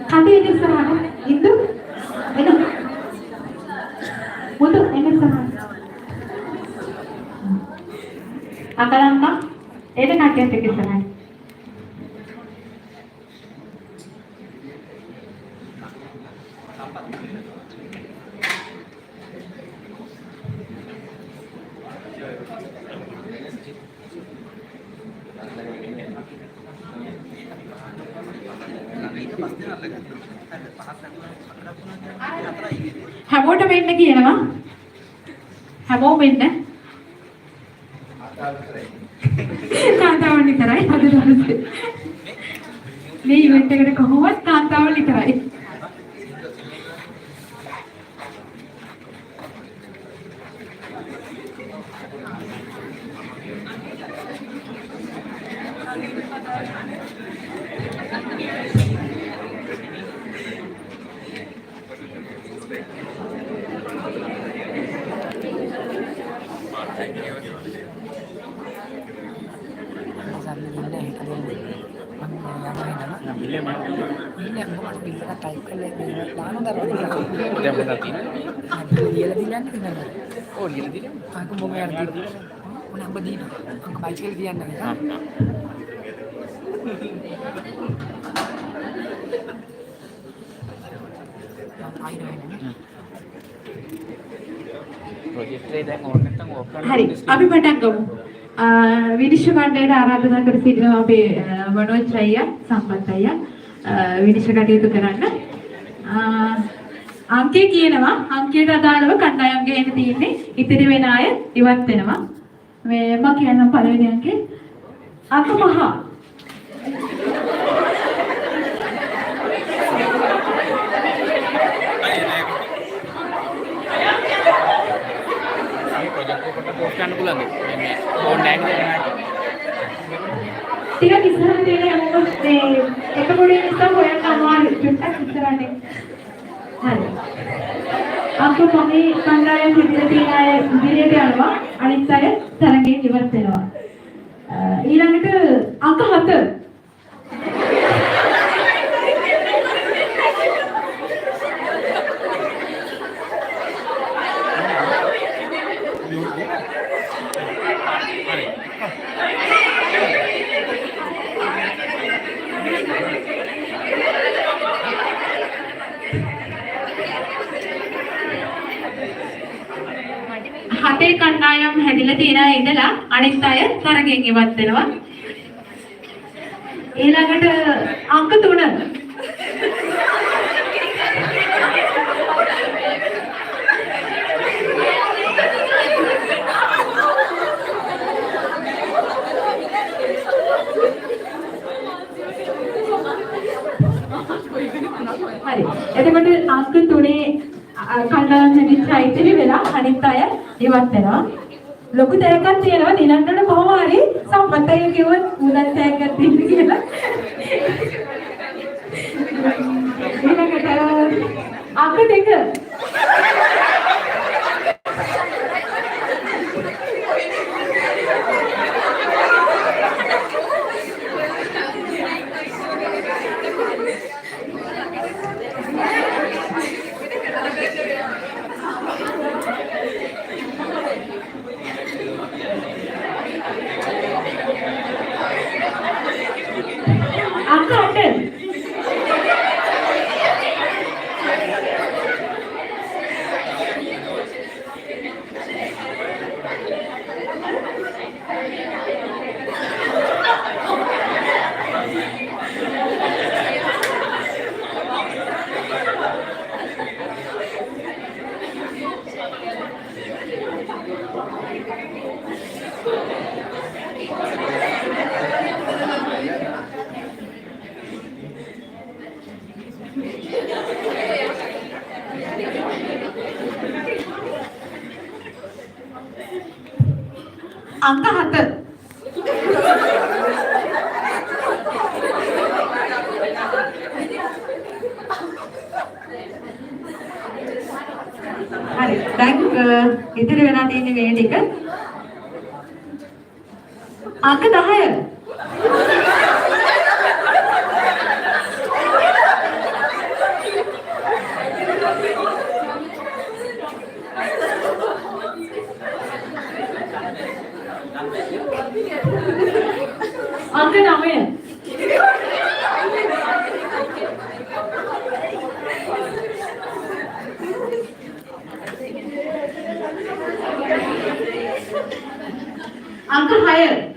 Kami ini serana itu, itu untuk ini serana. Angka-angka, ini nanti yang serana. හැමෝටම එන්න කියනවා. හැමෝම එන්න. කාන්තාවන් විතරයි අද දවසේ. මේ ඉවෙන්ට් එකට කොහොමවත් කාන්තාවන් විතරයි. Oh, dia tidak. Aku mau bayar dia. Nak beli. Aku bicycle dia nak. හරි අපි පටන් ගමු. විනිශ්චය මණ්ඩලයට ආරාධනා කර සිටිනවා අපේ මනෝජ් අයියා සම්පත් අයියා විනිශ්චය කටයුතු කරන්න. අංකය කියනවා අංකයට අදාළව කණ්ඩායම් ගේන්න තියෙන්නේ ඉතිරි වෙන අය ඉවත් වෙනවා. මේ මම කියන්නම් පළවෙනි අංකේ අංක 5. Kan pulang ini online ටිකක් ඉස්සරහට එන්න හැමෝම මේ එක පොඩි නිසා හොයන්න අමාරුයි. චුට්ටක් ඉස්සරහට එන්න. හරි. අපු තමයි කණ්ඩායම් පිටින් තියෙන අය ඉදිරියට යනවා. අනිත් අය තරගෙන් ඉවත් වෙනවා. ඊළඟට අංක 7. හතේ කණ්ඩායම් හැදිලා තියෙන ඉඳලා අනිත් අය තරගෙන් ඉවත් වෙනවා. ඊළඟට අංක 3. හරි. එතකොට අංක 3 කණ්ඩායම් හැදිච්ච ඉතිරි වෙලා අනිත් අය ඉවත් වෙනවා. ලොකු තෑග්ගක් තියෙනවා දිනන්නට කොහොම හරි සම්පත් අය කිව්වොත් මුදල් තෑග්ගක් දෙන්න කියලා. ඊළඟට අංක 2. අංක 8. අංක 7. හරි. දැන් ඉතිරි වෙලා තියෙන මේ ටික අංක 10. අංක 9. අංක 6. අංක 5.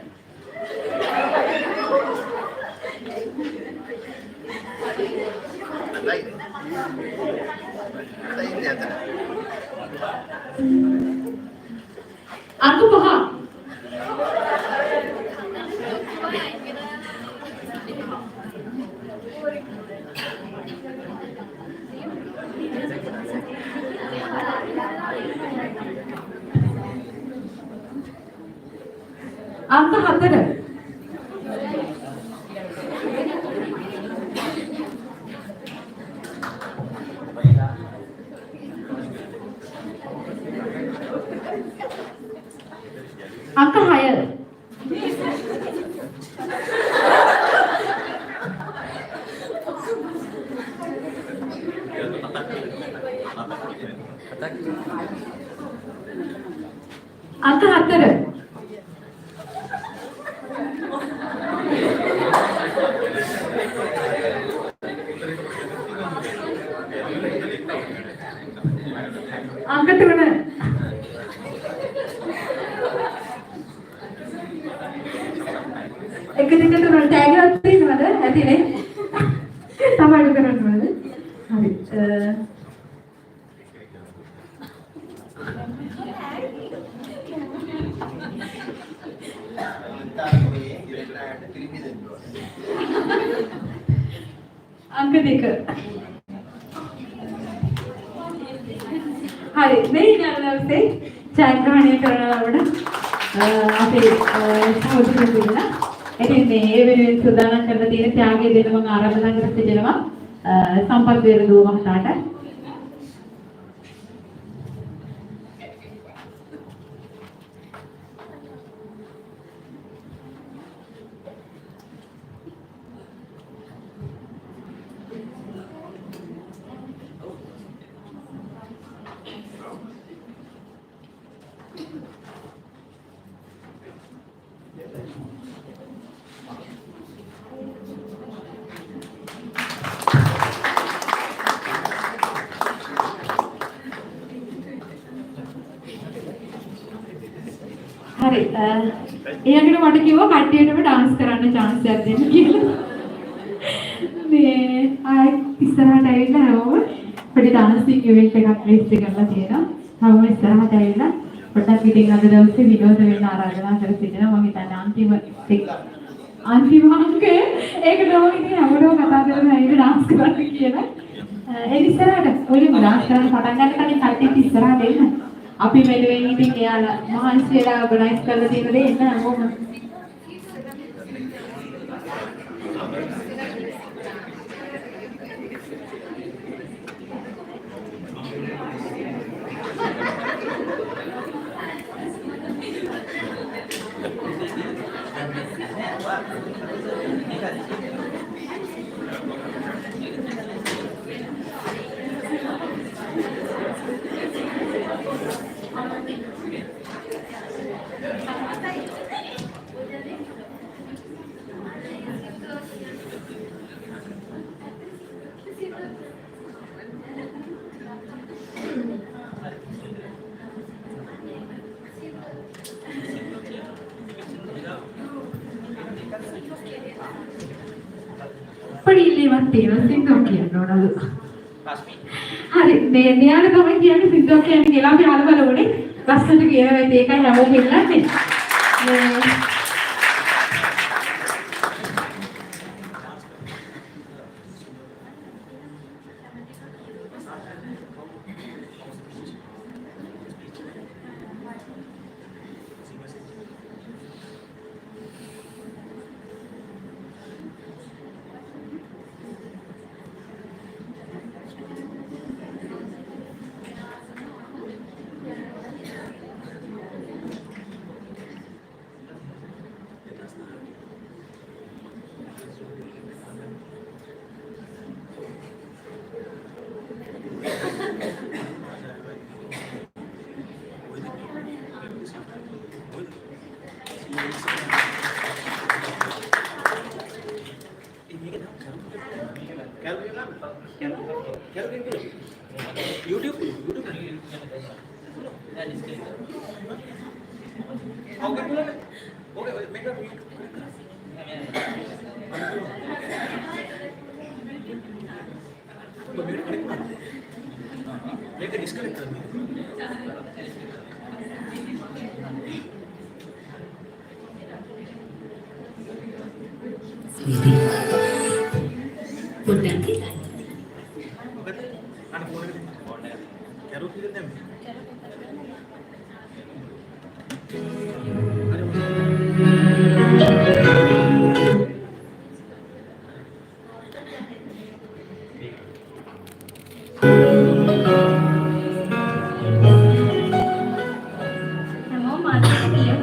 අංක 4. අංක 6. අංක 4. අංක 3. එක දෙක තුන ටැග් එකක් තියෙනවද? ඇතිනේ. තමයි කරන්න ඕනද? හරි. අංක 2. හරි. මේ ඉන්නවසේ ජයග්‍රහණය කරනවට අපේ සහෝදරයෝ ඉන්නවා. ඉතින් මේ වෙනුවෙන් සූදානම් කරලා තියෙන ත්‍යාගය දෙන්න මම ආරාධනා කර සිටිනවා සම්පත් වේරදුව මහතාට. හරි. ඊයකට මට කිව්වා කට්ටියටම ඩාන්ස් කරන්න chance එකක් දෙන්න කියලා. මේ ඉස්සරහට ඇවිල්ලා හැමෝම පොඩි ඩාන්සින් ඉවෙන්ට් එකක් රෙජිස්ටර් කරලා තියෙනවා. හැමෝම ඉස්සරහට ඇවිල්ලා පොඩ්ඩක් ඉතින් අද දවසේ විනෝද වෙන්න ආරාධනා කර සිටිනවා. මම හිතන්නේ අන්තිම අංකය ඒක තමයි ඉතින් හැමෝම කතා කරගෙන ඇවිල්ලා ඩාන්ස් කරන්න කියලා. ඒ ඉස්සරහට ඔයගොල්ලෝ ඩාන්ස් කරන්න පටන් ගන්න කලින් කට්ටිය ඉස්සරහට එන්න. අපි මෙලෙවෙන් ඉතින් එයාලා මහන්සි වෙලා ඔර්ගනයිස් කරලා තියෙන දේ එන්න හැමෝම. පොඩි ඉල්ලීමක් තියෙනවා සිංහව කියන්න ඕනලු. හරි මේ මෙයාට තමයි කියන්නේ සිංහව කියන්නේ කියලා අපි අහලා බලමුනේ. ලස්සනට කියනවා ඒකයි හැමෝම ඉල්ලන්නේ. හැමෝම මාතෘකාව ලියමු.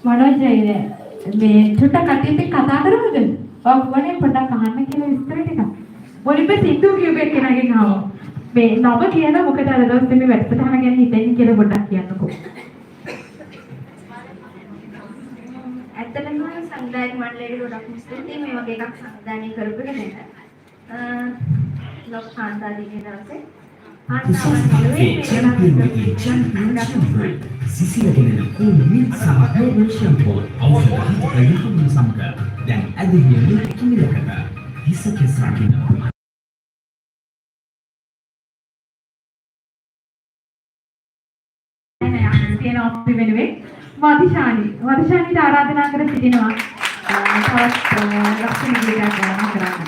මොනවද මේ චුට්ටක් කටියට කතා කරමුද? ඔව් වනේ පොඩ්ඩක් අහන්න කියලා විස්තර ටිකක්. මොනිපෙ සිද්ධු කියුවේ කෙනාගෙන් අහමු. මේ නම කියන මොකද අද දවසේ මේ වැඩසටහන ගැන හිතෙන්නේ කියලා පොඩ්ඩක් කියන්නකෝ. ඇත්තටම සංවිධායක මණ්ඩලයට ගොඩක් ස්තුතියි මේ වගේ එකක් සංවිධානය කරපු කෙනෙක්. ලොක් කාන්තාදී කියන දවසේ කියන අපි වෙනුවෙන් වදිශානීට ආරාධනා කර සිටිනවා තවත් ලක්ෂණ ගීතයක් ගායනා කරන්න.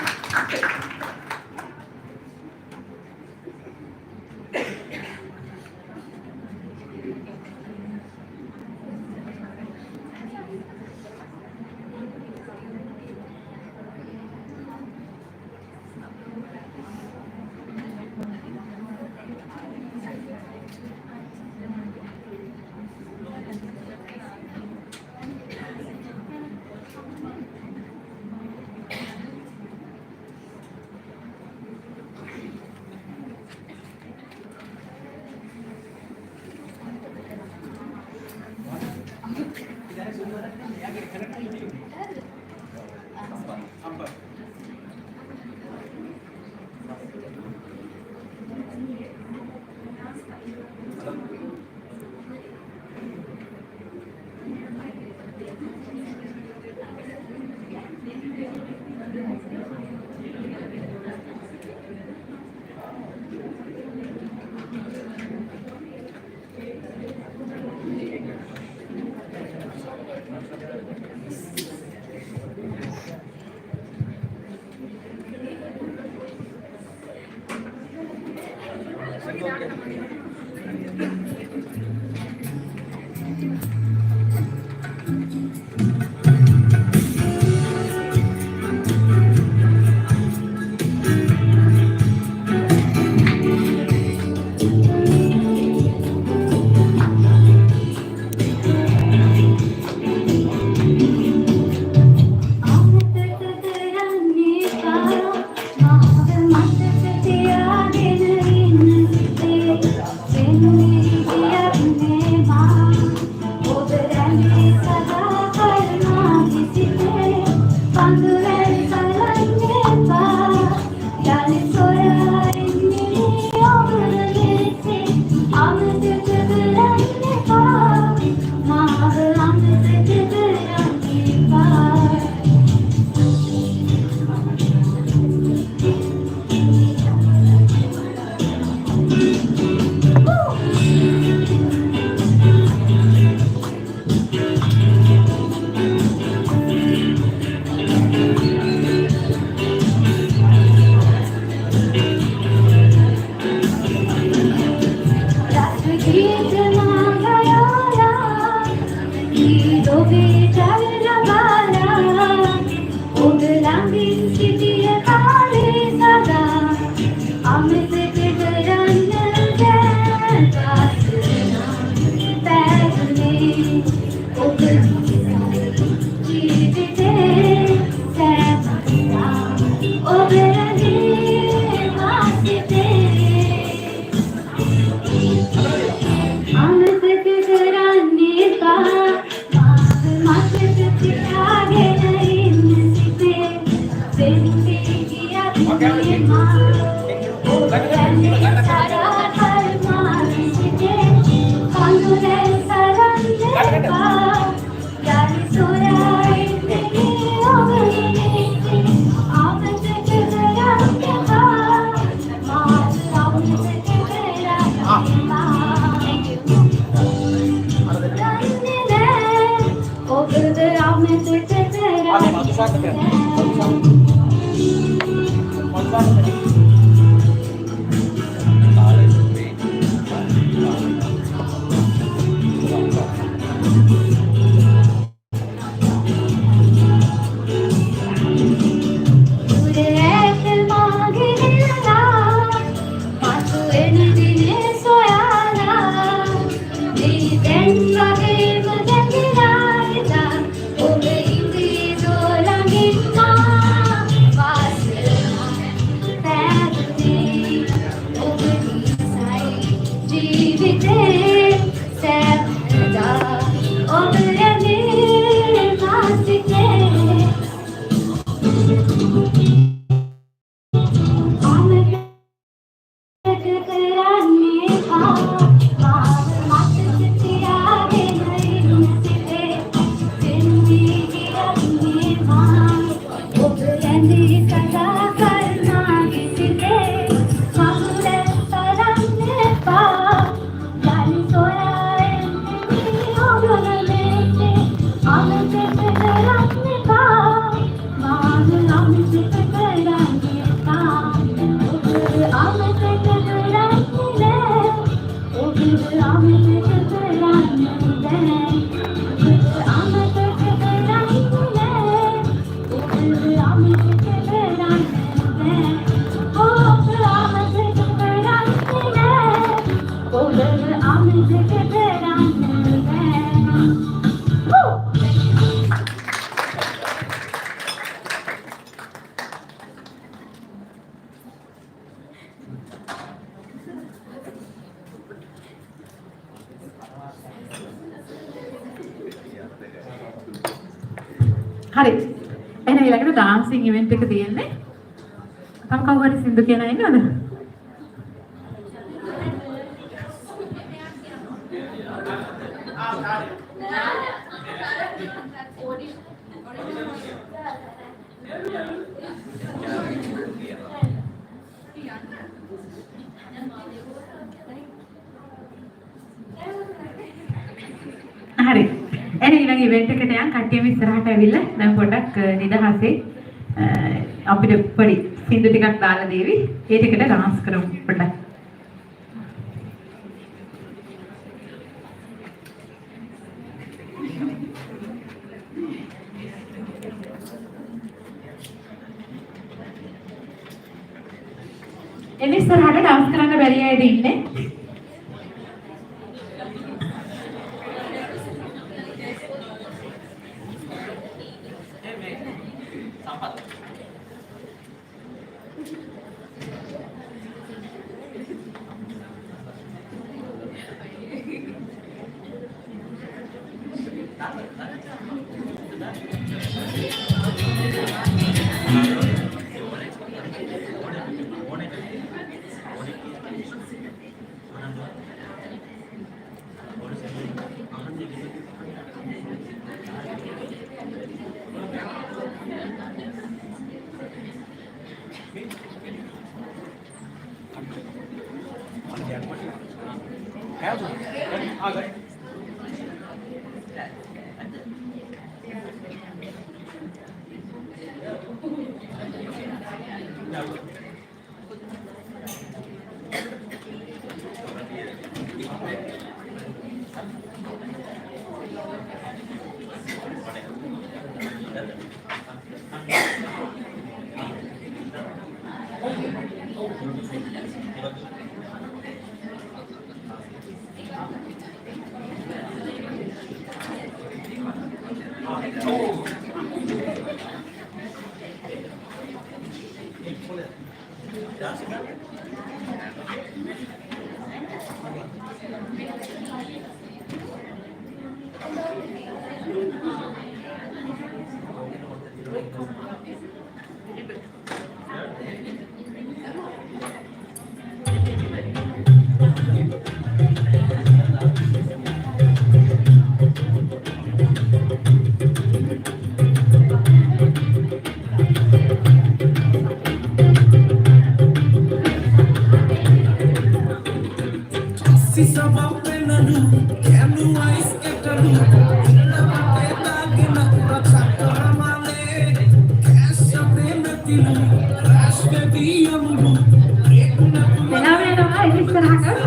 Soya ජීවිතේ සැපදා ඔබ යන්නේ මාසිතේ හරි. එහෙනම් ඊළඟට ඩාන්සින් ඉවෙන්ට් එක තියෙන්නේ. තව කවුරු හරි සින්දු කියන අය ඉන්නවද? හරි. එහෙනම් ඊළඟ ඉවෙන්ට් එකට යන් කට්ටියම ඉස්සරහට ඇවිල්ලා දැන් පොඩ්ඩක් නිදහසේ අපිට පොඩි සින්දු ටිකක් දාලා දේවි. ඒ ටිකට ඩාන්ස් කරමු පොඩ්ඩක්. එන්න ඉස්සරහට ඩාන්ස් කරන්න බැරි අයද ඉන්නේ?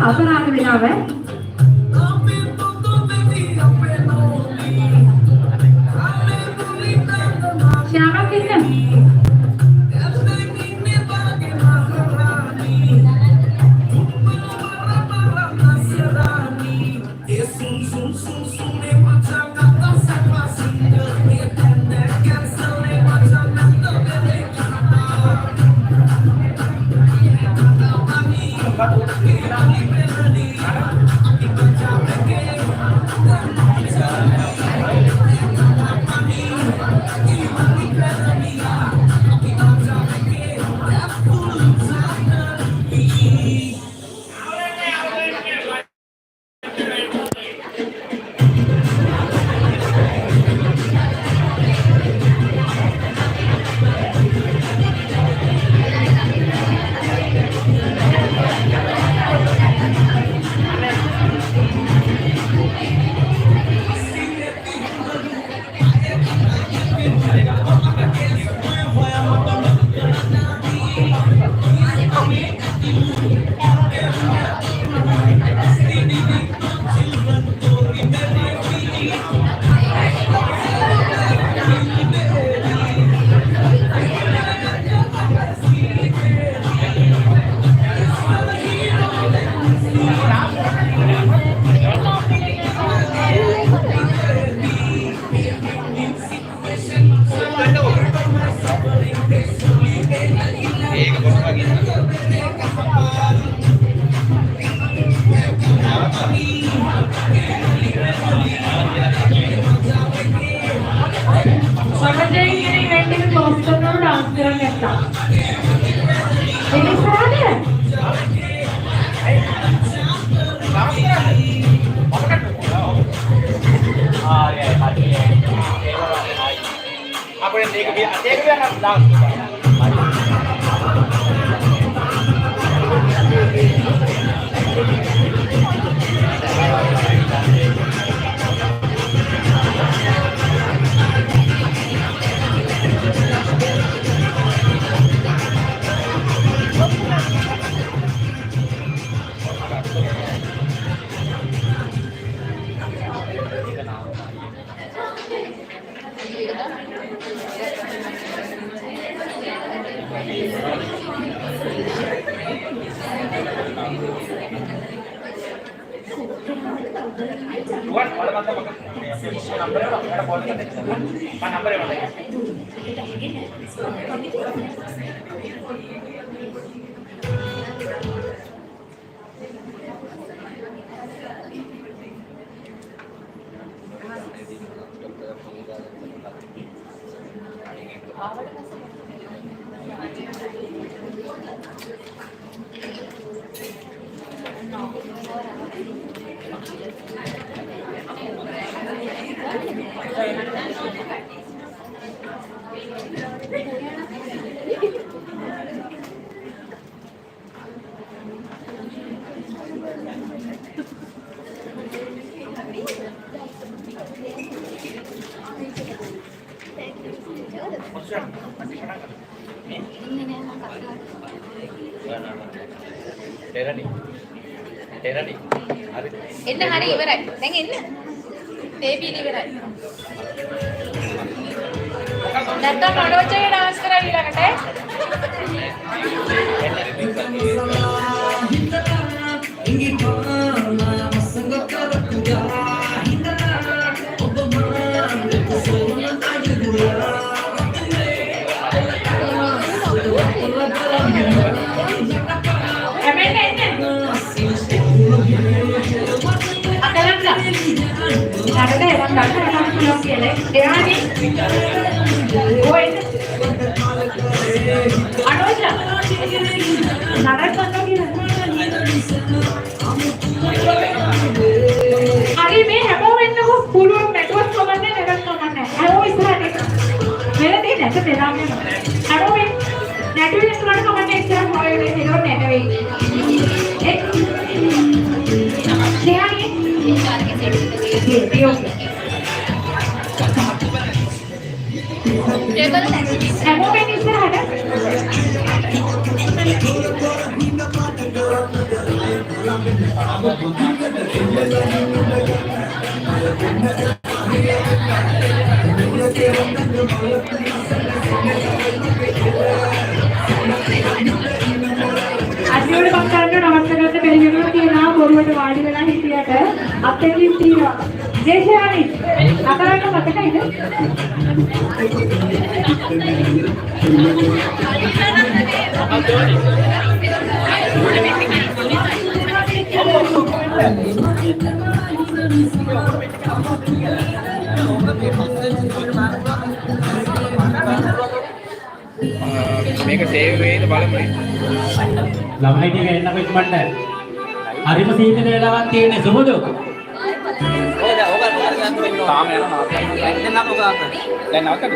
අපරාධ වෙනව ශ්‍යාමක් ඉන්න But Sebenarnya ini event ini close කරනවා dance කරන්න නැත්තම්. ඒක ඉස්සරහට. අපේ මේක වියන්න දාන්න. Buat orang kata makan number ada call kan apa number yang ada එන්න හරි ඉවරයි. දැන් එන්න. බේබී ඉවරයි. නැත්තම් මනෝජ්ගේ ඩාන්ස් කරා ඊළඟට. Ada yang datang pulang kelek, dia ni, oh ini, ada aja, nara kan lagi, hari ini heboh ini aku puluhan network kamarnya, network kamarnya, heboh istirahat ni, mereka ni network terangnya, heboh ini, network istirahat kamarnya istirahat mau ini, heboh network, dia ni. Heboh ini istirahat. අදියෝල බක්කරන්න නවත්ත ගන්න බැරි වෙනවා කියලා බොරුවට වාඩි වෙලා හිටියට අත්දැකීම් තියෙනවා. දේශානි අකරන්න මතකයිද? මේක සේව් වෙයිද බලමු. ළමයි ටික එන්නකො ඉක්මනට. හරිම සීතල වෙලාවක් තියෙන්නේ සුමුදු. තාම යනවා. දැන් නෑ ඔක ගන්න. දැන් නවත්තද?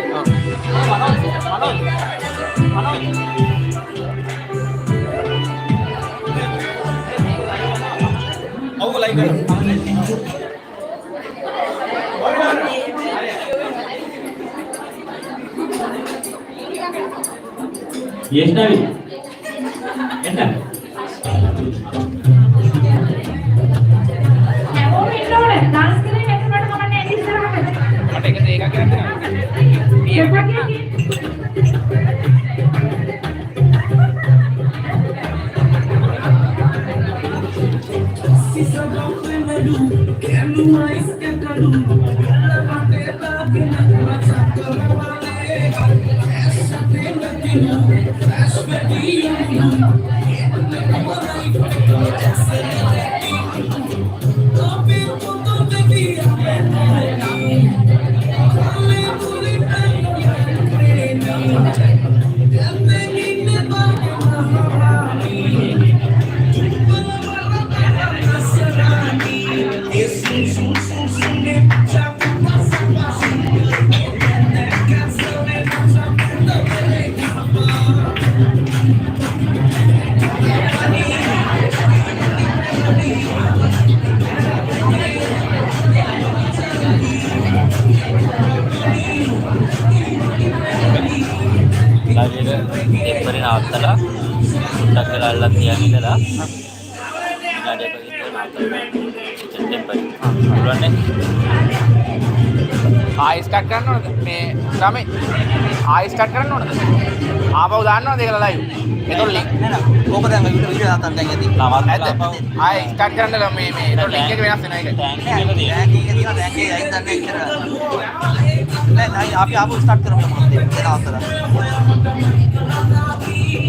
ඔව් ලයික් කරලා. යේෂ්ණාවි එන්න හැමෝම ඉන්න ඕනේ. ඩාන්ස් කරේ වැටුනට කමන්නේ එන්න ඉස්සරහට. මට එක දෙකක් කියන්න දෙපරේ නවත්තලා ඩක් කරලා අල්ලන් තියන් ඉඳලා විනාඩියක් වගේ ඉඳලා නවත්තලා දෙපරේ පුළුවන්නේ ආයෙ ස්ටාර්ට් කරන්න ඕනද මේ ගමේ ආයෙ ස්ටාර්ට් කරන්න ඕනද ආපහු දාන්න ඕනද ඒකලා ලයිව් එතකොට ලින්ක් නෑ ඕක දැන් වීඩියෝ දාන්න දැන් ඇති නවත්තලා ආයෙ ස්ටාර්ට් කරන්න මේ එතකොට ලින්ක් එක වෙනස් වෙනවා ඒක ටැංක් එක තියෙනවා ටැංක් එක අයින් දන්නේ ඉතර නෑ අපි ආපහු ස්ටාර්ට් කරමු මොකද ඒක නවත්තලා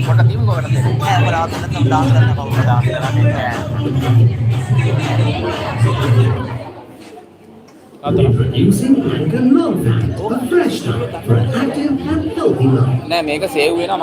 කොට තියමු කොහෙද නෑ බරාත් නැත්නම් ඩාන්ස් කරන්න කවුරුද ඩාන්ස් කරන්නේ Introducing Anchor Non-Fat, a fresh start for an active and healthy life. නෑ මේක සේව් වෙනවා